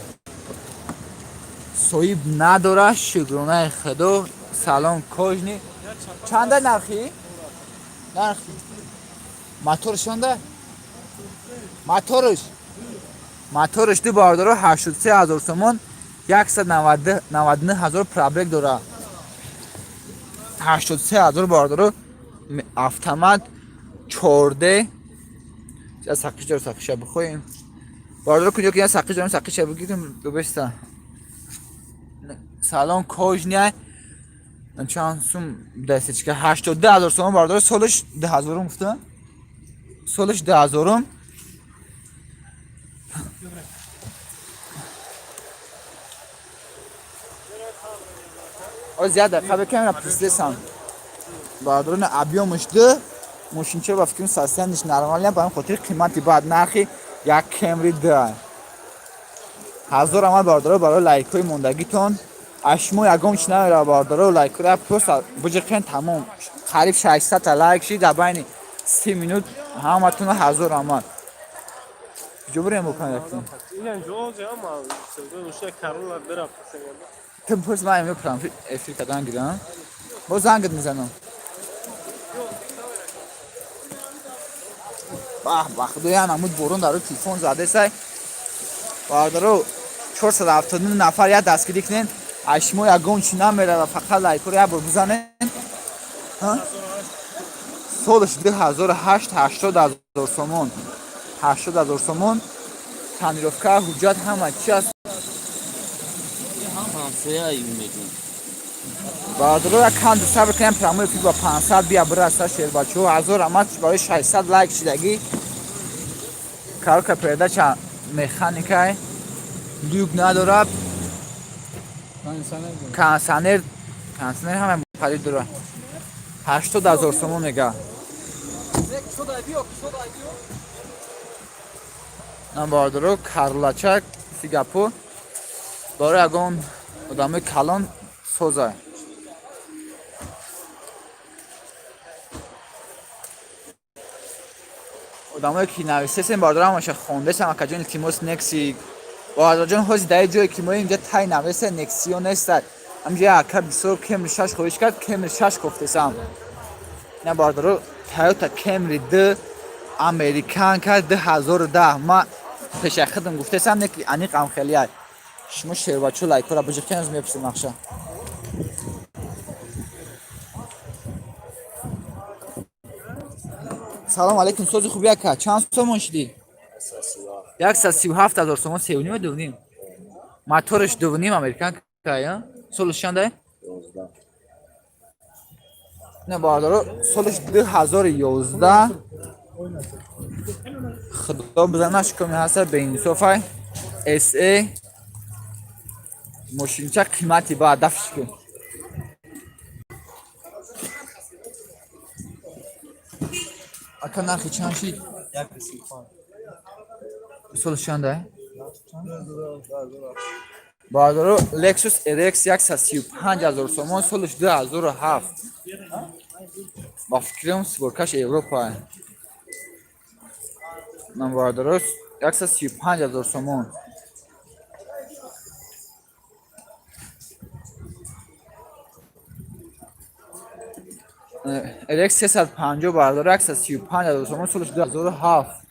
سویب نداره شگرونه خدو سلام کوژنی چنده نرخی؟ موتورش چنده؟ موتورش دی باردارو 83,000 سومون 199,000 پرابریک داره 83,000 باردارو автомат چورده از سقیش داره سقیش بخواییم باردارو کنجا که یه سقیش دارم سقیش بگیریم دو بسته سلام کوژنیه چند سوم دسته چکه 82,000 سوم باردارو سالش 10,000 گفته سالش 10,000 زیاده دقیقه بکنم پرسیدم باردارو نه ابیامش ده ماشینچه با فکرم ساسیانش نرمالی هم با این خاطر قیمتی باید نرخی یک کمری ده 1000 آمد باردارو برای لایکای موندگیتون اشمو یکم چی نمیره باردارو لایکای را پست بجرخین تمام قریب 600 لایک شید در بین 30 minut همتون 1000 آمد جبریم بکنه یکتون این جوازه اما سوزه کارولا برا تم پرس من میپرم افریقا دان گیرم با زنگت میزنم خدای عمود بارون داره تلفن زده سای باردارو 479 نفر یا دستگیری کنین اشما یگون چی نمیره و فقط لایکور یه بار بزنین. سالش 2008 80,000 سومون 80,000 سومون تانیروفکا حجت همه چی است. هم همسایه این میگن برادر یک کم دوست بکنیم پراموی فیلم با 500 بیا برسه شیر بچه و 1000 امت برای 600 لایک شدگی کار که پیدا چه مکانیکای لیوگ نداره کانسانر همه مقدر داره 80,000 سومون میگه من برادر کارلاچک سیگاپور برای اگون آدم کلان سوزه آدمایی که نویسه برادر همشه خونده شما که جون التیموس نکسی برادر جون هوز دای جای که ما اینجا تای نویسه نکسیو نیست همجا اکا بسیار کمری 6 خویش کرد کمری 6 گفته سام نه برادر تویوتا کمری 2 امریکان کرد 2010 ما پیش خودم گفته سام نکی انیق ام خیلی های شما شیر بچو لایک را بجا کنز میپسیم اخشا سلام علیکم سوزی خوبی اکا چند سومون شدی؟ 137,000 سومون سیونیم و دونیم موتورش دونیم امریکان که سولش چنده؟ 11 نه برادر سالش 2011 خدا بزنش کمی هست بین صفای اس ای ماشین چه قیمتی با هدفش که اکا نرخی چند شید؟ 135 سالش چنده؟ برادر لکسوس RX 135,000 سومون سالش 2007 با فکرم سپورکش اروپا من برادر 135,000 سومون RX 350 برادر 135,000 سومون سالش 2007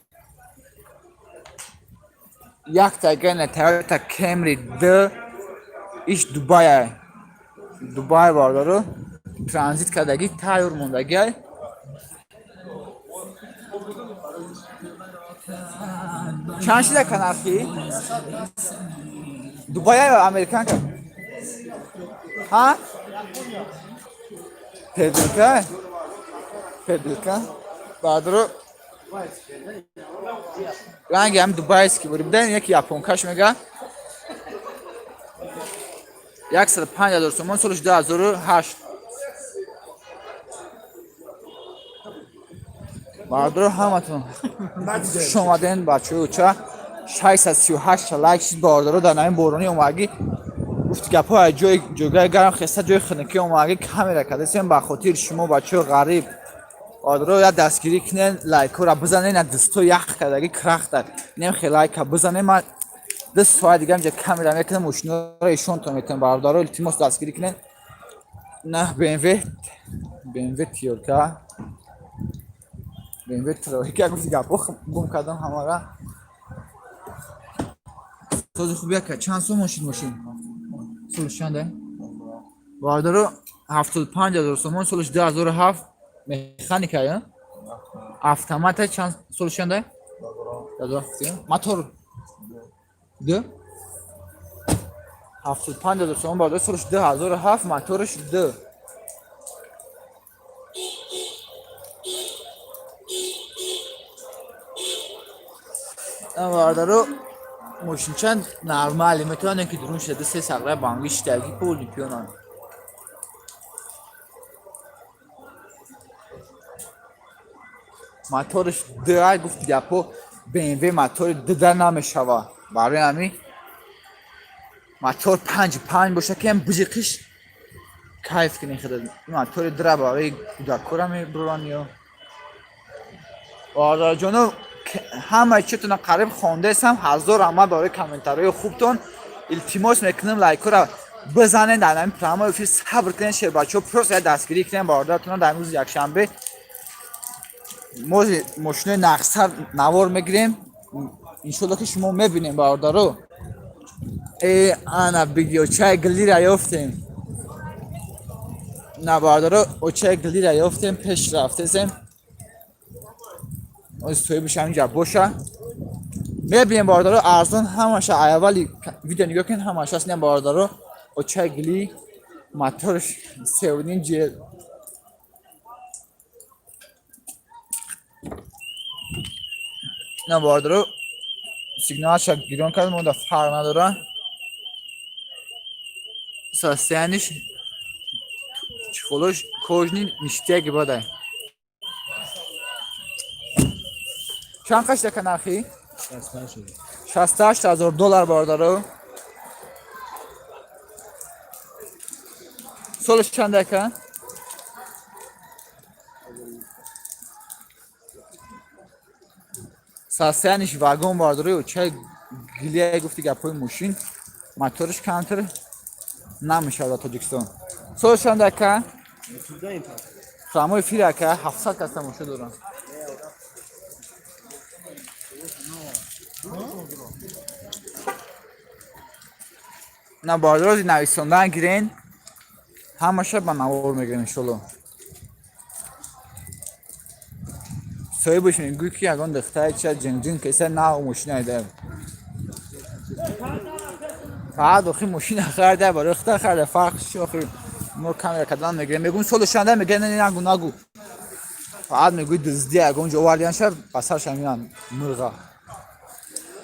یک تاگن تویوتا کمری 2 ایش دوبای برادر ترانزیت کردگی تایر موندگی چند شده کنافی؟ دوبای یا امریکان که؟ ها؟ پدرکه برادر رنگ هم دوبای است که بودیم بدن یکی یاپونکاش میگه 105,000 سومون سالش 2008 برادر همتون شما دین بچه اوچه 638 لایک شید برادر در نمین بورانی اومگی گفت گپ های جوگه گرم خسته جای خنکی اومگی کمی رکده سیم با خاطر شما بچه غریب برادر یا دستگیری کنین لایک را بزنین از دستو یخ کردگی کرخ داد نیم خیلی لایک بزنین من دست سوال دیگه همجا کمی را میکنم مشنو را ایشون تو میتونم برادر التیموس دستگیری کنین نه BMW تیورکا BMW ترویکا گفتی گپو بوم کردم همارا توزی خوبیه که چند سو ماشین سولش چنده؟ برادر 75,000 سومون سولش 2007 مکانیکا یا؟ автомат چند سولش چنده؟ موتور 2 75,000 سومون برادر سولش 2007 موتورش 2 برادر ماشین چند نرمالی میتونن که درون شده سه سقره بانگیش تاگی پول پیونن موتورش دای گفت گپو BMW موتور ددر نمیشوه برای همین موتور 5 باشه که هم بجیقش کیف کنی خداد موتور در برای کودکورا میبرن یا برادر جانو همه چیتون قریب خونده هستم 1000 اما برای کامنتارهای خوبتون التیماس میکنم لایک را بزنین در این پرامو فیل صبر کنین شیر بچه پروس دستگیری کنین برادرتون در روز یک شنبه ماشین نقصر نوار میگیریم انشالله که شما میبینیم برادر رو انا ویدیو چای گلی را یافتیم نبردارو او چای گلی را یافتیم پیش رفته زیم از توی بشم اینجا باشه میبینیم باردارو ارزون همشه اولی ویدیو نگاه کن همشه هست نیم باردارو او چای گلی موتورش سیونین جیل نه باردارو سیگنال شد گیرون کرد مونده فرق نداره ساستیانش چخولوش کوژنی نشتیگی باده چند قش دکن اخی؟ 68,000 دلار باردارو سولش چند دکن؟ ساسیانش واگن باردارو چه گلیه گفتی گپوی موشین موتورش کمتر نمیشه در تاجیکستان سولش چند دکن؟ فراموی فیره که 700 کسته موشه دارن نه بارداروزی نویساندن گیرین همشه با نوار میگیرین شلو صاحبش میگوی که اگه دختری چه جنگ کسی نه او ماشین ایده فقط اخی ماشین خرده برای اختر خرده فرقش چی اخی مو کامرا کدام میگیرین میگون سولو شنده میگن نگو نگو فقط میگوی دزدی اگه اونجا واردیان شد پسرش میان مرغا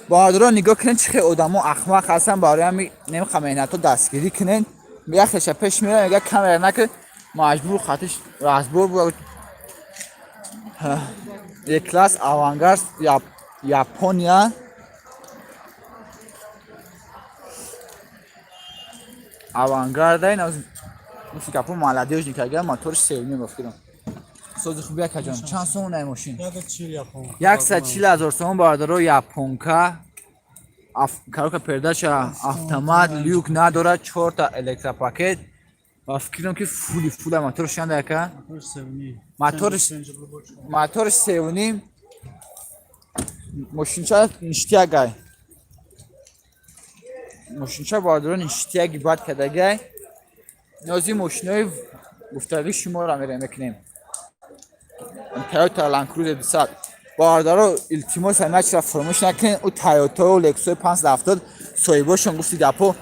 باردارو نگاه کنین چه آدمو احمق هستن برای همین نمیخوام ایناتو دستگیری کنین میگه خش پیش میره میگه کامرا نکه مجبور خاطرش رازبور بود یک کلاس آوانگارد یاپونیا آوانگارد این از موسیقی پو مالادیوش نکرده موتورش سیونی گفتم سوزی خوبیه که جان چند سومونه ماشین 140,000 سوم باردارو یاپونکا کاروکا پرداش автомат لیوک نداره 4 تا الکترا پاکت و فکرم که فول موتورش چنده که موتورش سیونی ماشینچا نشتیگای ماشینچا باردارو نشتیگی باید کدگای نازی ماشینای گفتگی شما را میکنیم تویوتا لند کروزر 200 باردارو التیموس همه چی را فراموش نکنین او تویوتا و لکسوس 570 صاحباشون گفتی گپو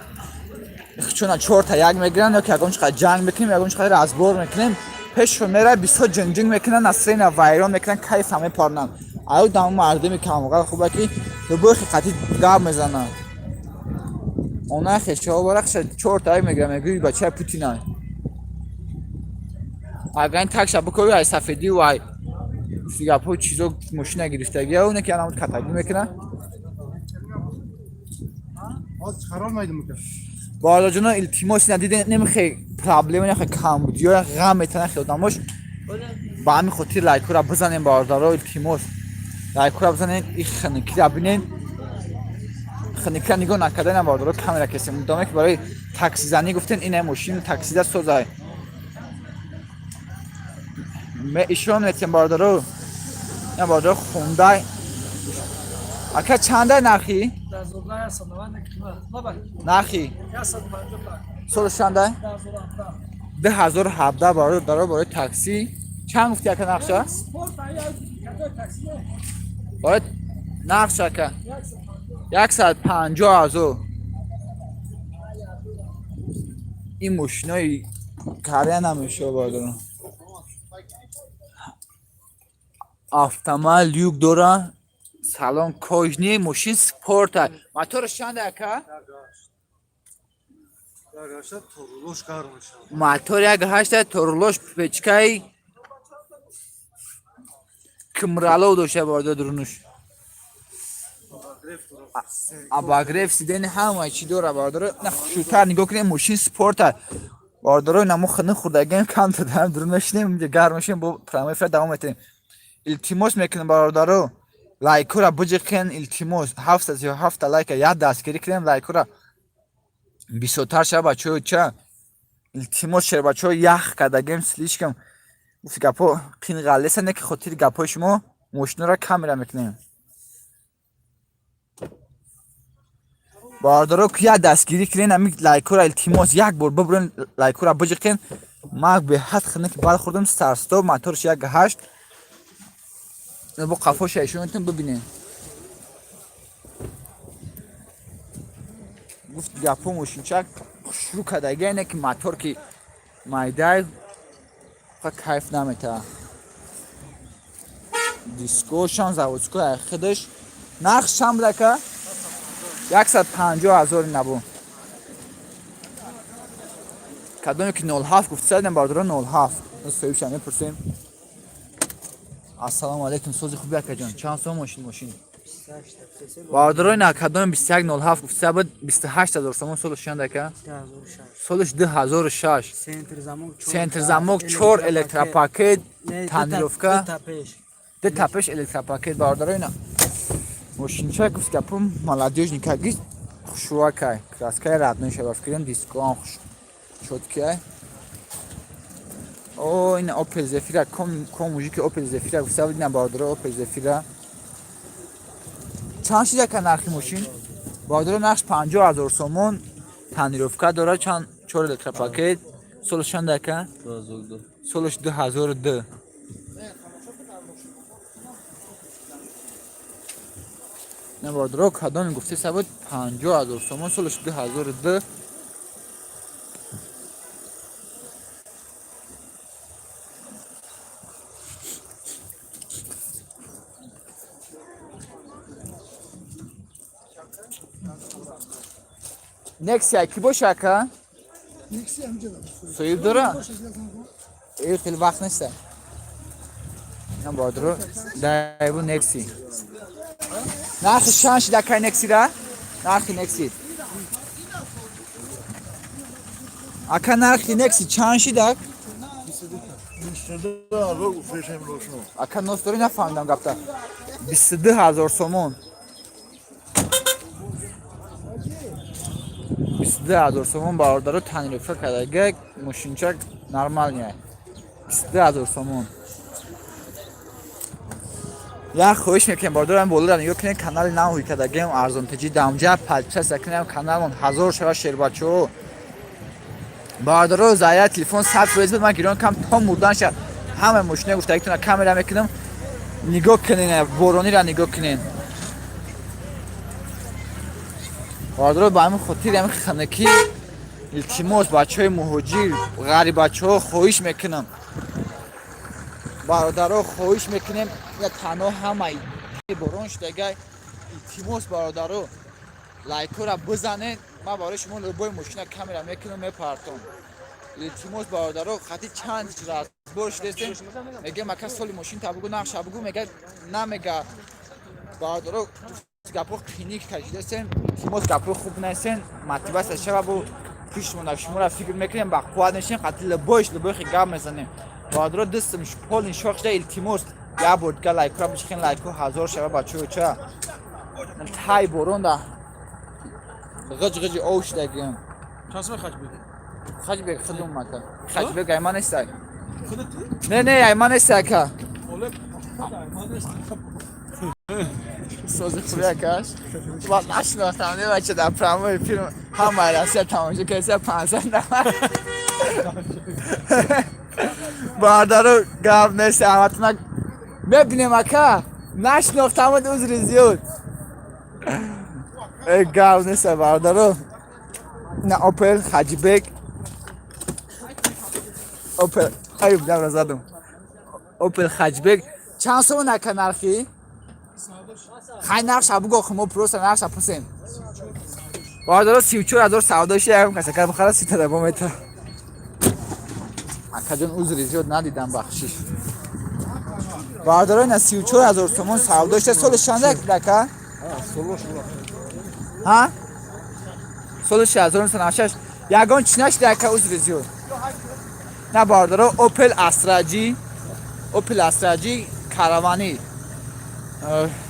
چون 4 تا یک میگیرن یا که اگه چقدر جنگ میکنیم یا چقدر رازبور میکنیم پیش میره 20 جنگ میکنن نسرین وایران میکنن کیف همه پارنن ایو دام مردمی که موقع خوبه که دو بخی قطعی گاب میزنن اونا خشا برخش 4 تا میگیرن میگی بچه پوتینای اگه این تک شب بکنی های سفیدی و های سیگاپو چیزو ماشین گرفتگی ها اونه که الان کتگی میکنن خراب میدم میکنم بالا جونا التیماس ندیده نمیخوای پرابلم نخوای کمبودیا غم میتونه خیلی آدماش با همین خاطر لایک را بزنین باردارا التیماس لایک را بزنین این خنکی را ببینین خنکی نگاه نکردن باردارا کاملا کسی مدامه که برای تاکسی زنی گفتن این ماشین تاکسی دست سوزای من ایشون نتیم باردارو نه باردارو خوندای اکا چنده نرخی؟ نرخی؟ سولش چنده؟ 1017 باردارو برای تاکسی چند گفتی اکا نقشه؟ باید نقشه اکا 150,000 این ماشینای کاره نمیشه باردارو автомат люк داره سالن کوژنی ماشین سپورت موتورش چنده که موتور 1.8 تورلوش پیچکای کمرالو داشته باردار درونش اباگریف سیدن همه چی داره باردار نه شوتر نگاه کنیم ماشین سپورت باردار نمو خنه خوردگیم کم دادم درونش نمیده گرمشیم با پرامای فرد دوام میتونیم التیموس میکنیم باردارو لایکو را بجکن التیموس 7 لایک یاد دستگیری کنیم لایکو را 20 شب بچه چه التیموس شر بچه یخ کدگیم سلیش کم گفتی گپو پین غله سنده که خاطر گپای شما ماشین را کاملا میکنیم باردارو که یک دستگیری کنین امی لایکو را التماس یک بار ببرین لایکو را بجقین ما به حد خنه که بعد خوردم ستارستو موتورش یک هشت با قفاش ایشون میتون ببینین گفت گپو موشینچک شروع کردگی اینه که موتور که مایده فقط کیف نمیته دیسکوشان زاوچکو خودش نقش چند بوده که 150,000 نبود کدومی که 07 گفت سردم باردارو 07 سویبش همه پرسیم السلام علیکم سوزی خوبی اکا جان چند سو ماشین باردارو نه کدوم 2107 گفت سرد 28,000 سومون سولش چند که سولش 2006 سنتر زموک 4 الکترا پاکت تانیروفکا ده تپش الکترا پاکت باردارو نه ماشینچه گفت کپم молодежника шуакай краскай родной шаваскирен диско شد که او این اوپل زفیرا کم موجی اوپل زفیرا گفت بودیم باردارو اوپل زفیرا چند شده که نرخی ماشین باردارو نقش 50,000 سومون تانیروفکا داره چند 4 الکترا پاکت سولش چند که سولش 2002 نه باردارو کدام گفته سبود 50,000 سومون سولش 2002 نکسی کی باشه که نکسی همینجا سویب داره ای خیلی وقت نیسته نه باردارو دایبو نکسی نرخ شانش دکای نکسی را نرخ نکسی اکا نرخ نکسی چانشی دک اکا نوستوری نفهمیدم گفته 22,000 سومون 22,000 سومون باردارو تانیروفکا کردگی ماشینچک نرمال نیه 22,000 سومون یا خوش میکنم باردارم بولو را نگاه کنیم کانال ناوی کردگیم ارزان تجی دامجا پلچه سکنیم کانالمون 1000 شوه شیر بچه باردارو زایه تلفن 100 فیز بود من گیران کم تا مردن شد همه ماشینه گفته ایتونه کامرا میکنم نگاه کنین بورانی را نگاه کنین باردارو با همین خاطر همین خانگی التماس بچهای مهاجر غریب بچه‌ها خواهش میکنم برادرها خواهش میکنیم یا تنها همه باران شدگی التماس برادرها لایکو را بزنید ما برای شما لوبای ماشین کامرا میکنم میپرتم التماس برادرها خاطی چند راست برش دستین میگه مکه سال ماشین تا بگو نقش بگو میگه نمیگه برادرها گپو کلینیک کشیدن التماس گپو خوب نیستن مطبع شب بو پیش شما را فکر میکنیم با قوت نشین قتل لباش لبای خیلی گام میزنیم باردارو دستمش پول شاخش ده التماس یا بود که لایک را بشکن لایکو 1000 شبه بچه چه تای بارون ده غج اوش دگیم چند خرج بده خرج بگه خودم مکن خرج بگه ایمان نیسته نه ایمان نیسته که سوزی خوبی کش با نشناختم نه بچه در پراموی فیلم هم راسته تماشا کسی 500 نفر باردارو گپ نیست همتون ببینیم اکا نشناختم عذر زیاد گپ نیست باردارو نه اوپل خجبک اوپل ایوب دم زدم اوپل خجبک چند سو نکن نرخی خیلی نقش بگو خمو پروس نقش پسین باردارو 34,000 سوداش هم کسی که بخره 30 با متر اکجان عذری زیاد ندیدم بخشش باردارو نه 34,000 تومان سوداش سالش چنده دکه ها سالش 1996 یگان چنش دکه عذری زیاد نه باردارو اوپل استراجی کاروانی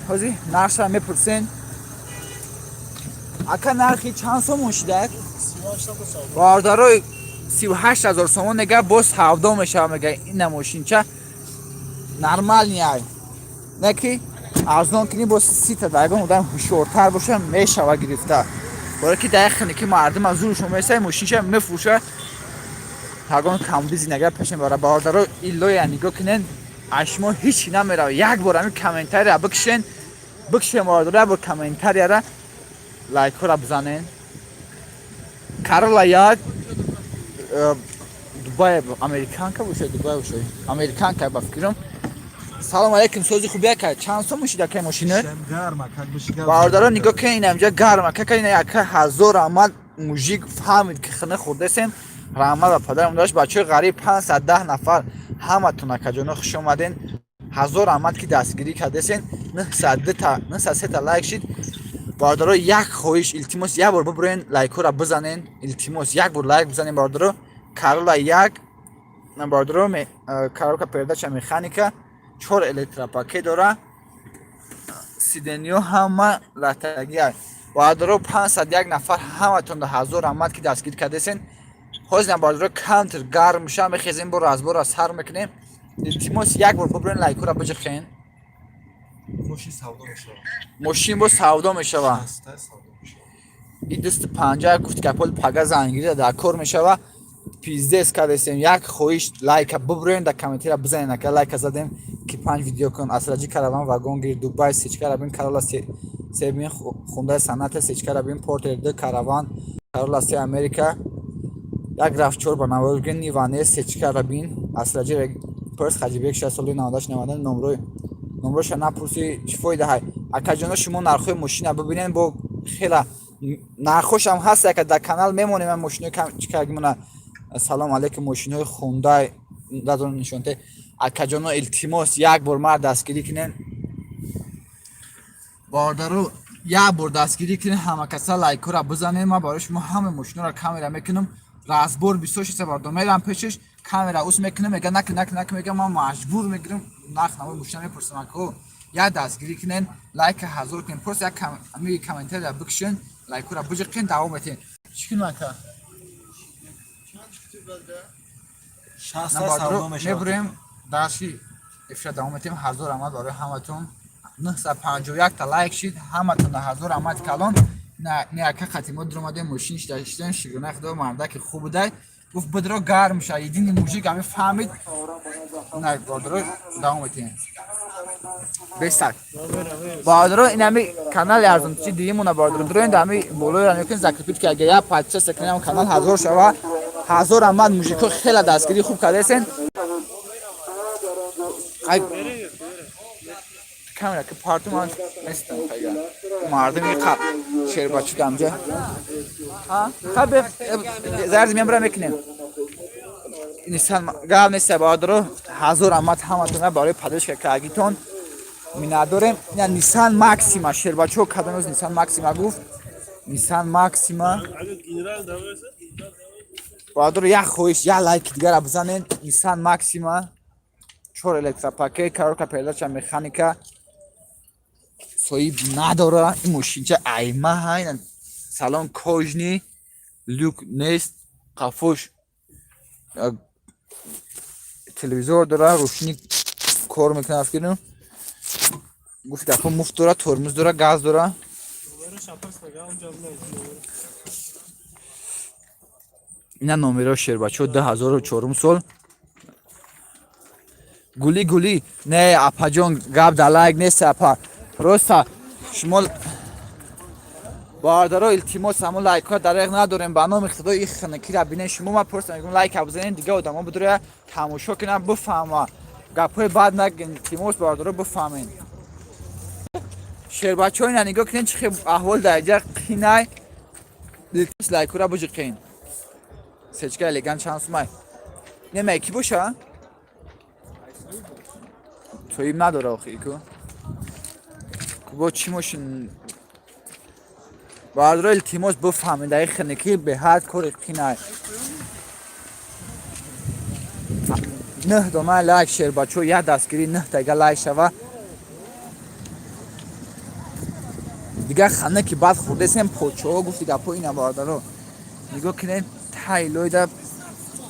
هازی نقش را میپرسین اکا نرخی چند سومون شده باردارو 38,000 سومون نگه باز هفته میشه میگه این ماشین چه نرمال نیای نه که ارزان کنی باز 30 تا دیگه مدام هوشیارتر باشه میشه و گرفته برای که دقیقا که مردم از زورشون میسه ماشینش میفروشه تاگان کمدیزی نگه پشن برای باردارو ایلو یا نگاه کنن اشما هیچی نمیره یک بار همین کامنتاری را بکشن باردارو با کامنتاری را لایک را بزنن کارولا یاد دبی امریکان که باشه دبی باشه امریکان که بفکرم سلام علیکم سوزی خوبیه که چند سو میشید که ماشینه باردارو نگاه کن این اینجا گرمه که این یک هزار آمد موژیک فهمید که خنه خورده سیم رحمت و پدرم داشت بچه غریب 510 نفر همه تونه که جانو خوش اومدین هزار آمد که دستگیری کرده سین 903 تا لایک شید باردارو یک خواهش التماس یک بار ببرین لایک را بزنین التماس یک بار لایک بزنین باردارو کارولا یک باردارو کارولا پرداش مکانیکا 4 الکتروپاکی داره سیدنیو همه لاتگی باردارو 501 نفر همه تون هزار آمد که دستگیر کرده سین حاضرین باردارو کانتر گرم میشه میخیزیم برو از سر میکنیم التماس یک بار ببرین لایک را بجخین ماشین با سودا میشه و این دست پنجه گفت که پول پگه زنگیری در کار میشه و پیزدست کردیم یک خواهش لایک ببرین در کامنتی را بزنین که لایک زدیم که 5 ویدیو کن اسراجی کاروان واگن گیر دبی سیچ کارابین کارولا سیمین خونده صنعت سیچ کارابین پورت دو کاروان کارولا سی امریکا یک رفچور بناورگن نیوانه سیچ کارابین اسراجی پرس خجیبیک 60 98 90 نمروش نپرسی چی فایده های اکا جانا شما نرخوی ماشین ببینین با خیلی نرخوش هم هست که در کانال میمونیم من ماشین چیکار گمونه سلام علیکم ماشین های خونده دادون نشونته اکا جانا التماس یک بار مرد دستگیری کنین باردارو یک بار دستگیری کنین همه کسا لایک را بزنین ما باروش ما همه ماشین را کامera میکنم رازبور 26 باردار میرم پیشش کامera اوس میکنم میگه نک میگه ما مجبور میگیرم نخ نمای مشتری میپرسم که یا دستگیری کنین لایک هزار کنین پرس یک می کامنتر را بکشین لایک را بجقین دوام بدین چیکار میکنه 60 میبریم داشی افشا دوام بدیم هزار آمد برای همتون 951 تا لایک شید همتون هزار آمد کلان نه که خاتمه درآمده ماشینش داشتن شگونه خدا مردک خوب بوده گفت بدرو گرم شه یدین موزیک همه فهمید نه باردارو دوام بدین بسات باردارو این همه کانال ارزون چی دیگه مونه باردارو درو این همه بولو را نکن زکرپیت که اگه یا پادشاه سکنه هم کانال هزار شوا هزار آمد موزیکو خیلی دستگیری خوب کرده سن کامera که پارتمان نیستن پیدا مردم قب شیر بچه دامجه ها خب زرد میامرا میکنیم نیسان گاو نیسته باردارو هزار آمد همتون برای پدرش که اگیتون می نداریم یا نیسان ماکسیما شیر بچه کدنوز نیسان ماکسیما گفت نیسان ماکسیما باردارو یک خویش یا لایک دیگر را بزنین نیسان ماکسیما 4 الکتروپاکی کارولا پرداش مکانیکا صاحب نداره این ماشین چه ایمه های سلام کوژنی لوک نیست قفوش تلویزور داره روشنی کار میکنه افکرم گفت دفعه مفت داره ترمز داره گاز داره اینا نومره شیر بچه 2004 سال گولی نه اپا جون گاب در لایک نیست اپا روستا شما باردارو التماس همون لایک ها دریغ نداریم به نام خدا این خنکی را بینه شما ما پرسن میگم لایک بزنین دیگه آدم ها بداره تماشا کنن بفهمه گپای بعد نگین التماس باردارو بفهمین شیر بچه ها این نگاه کنین چه احوال در اینجا قینای التماس لایک را بجقین سچکه لگن چانس مای نه میکی باشه توییم نداره آخه ایکو با چی ماشین باید رو التماس بفهمین در این خنکی به هر کار قینای 9 دومه لایک شیر بچه یک دستگیری 9 تا لایک شوه دیگه خنکی بعد خورده سیم پوچه ها گفتی گپا اینه باید رو نگاه کنین تایلوی در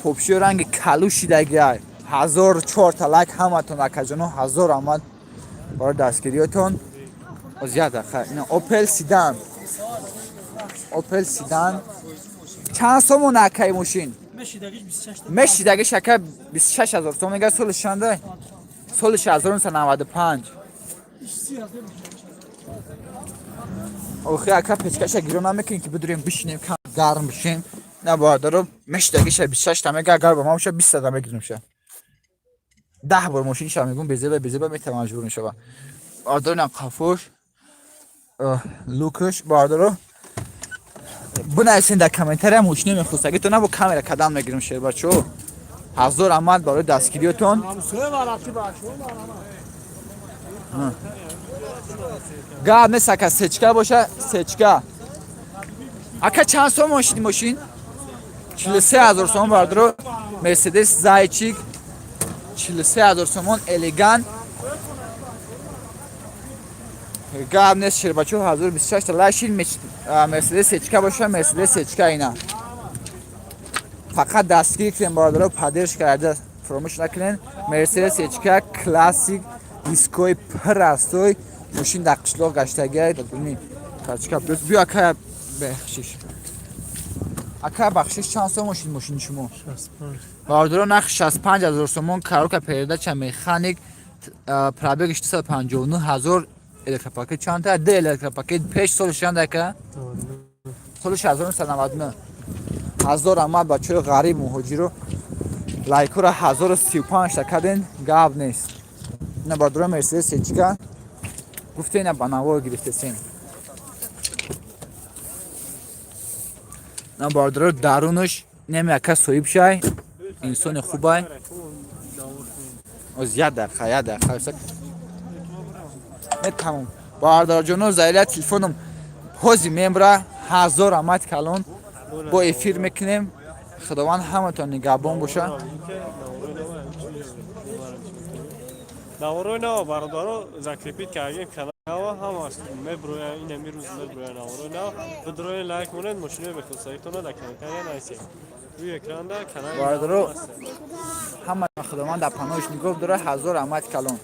پوپشی رنگ کلوشی دیگه 1004 تا لایک همتون اکجانو 1000 آمد برای دستگیریتون زیاده خیلی اینا اوپل سیدان اوپل سیدان چند سومون اکای ماشین مشیدگیش 26 تا مشیدگی شکر 26000 تومان میگه سولش چنده سولش 1995 اوخی اکا پیچکش گیرو نمیکنیم که بدوریم بشینیم کم گرم بشیم نه باردارو مشیدگیش 26 تا میگه اگر با ما باشه 20 تا میگیریم شه 10 بار ماشین شما میگم بیزه میتونم مجبور میشه باردارو نه کافوش لوکش باردارو بنویسین در کامنتر ماشین میخواستگی تو نبو کامera کدام نگیرم شیر بچو حضور عمل برای دستگیریتون گاب نه سکه سچکا باشه سچکا اکا چند سوم ماشین 43000 تومان باردارو مرسدس زایچیک 43000 تومان الیگان گاب نه شیر بچو حضور 26 تا لاشین مرسدس سچکا باشه مرسدس سچکا اینا فقط دستگیر کنیم باردارو پدرش کرده فراموش نکنین مرسدس اچکا کلاسیک دیسکوی پرستوی ماشین در قشلاق گشتگی ببینید کارچکا پلوس بیا اکا بخشش چند سو ماشین شما باردارو نخ 65000 تومان کاروکا پیرده چه مکانیک پرابگش 259000 الکتروپاکت چند تا ده الکتروپاکت پیش سولش چند که سولش 1999 هزار آمد بچه غریب مهاجی رو لایکو را 1035 تا کردین گاب نیست نه باردارو مرسدس اچکا گفته اینه بناور گرفته سین نه باردارو درونش نمیاکه سویب شای انسان خوبه از یاد خیاده خواست نه تمام باردار جونو زایله تلفنم پوزی میمبره 1000 آمد کلون با افیر میکنیم خداوند همتون نگهبان باشه نوروی نه باردارو زکلیپیت کردیم کنار هم است میبروی این میروز میبروی نوروی نه بدروی لایک مونید ماشینه بخوستایتون رو در کامنتر نایسید روی اکران در کنار باردارو همه خداوند در پناهش نگاه داره 1000 آمد کلون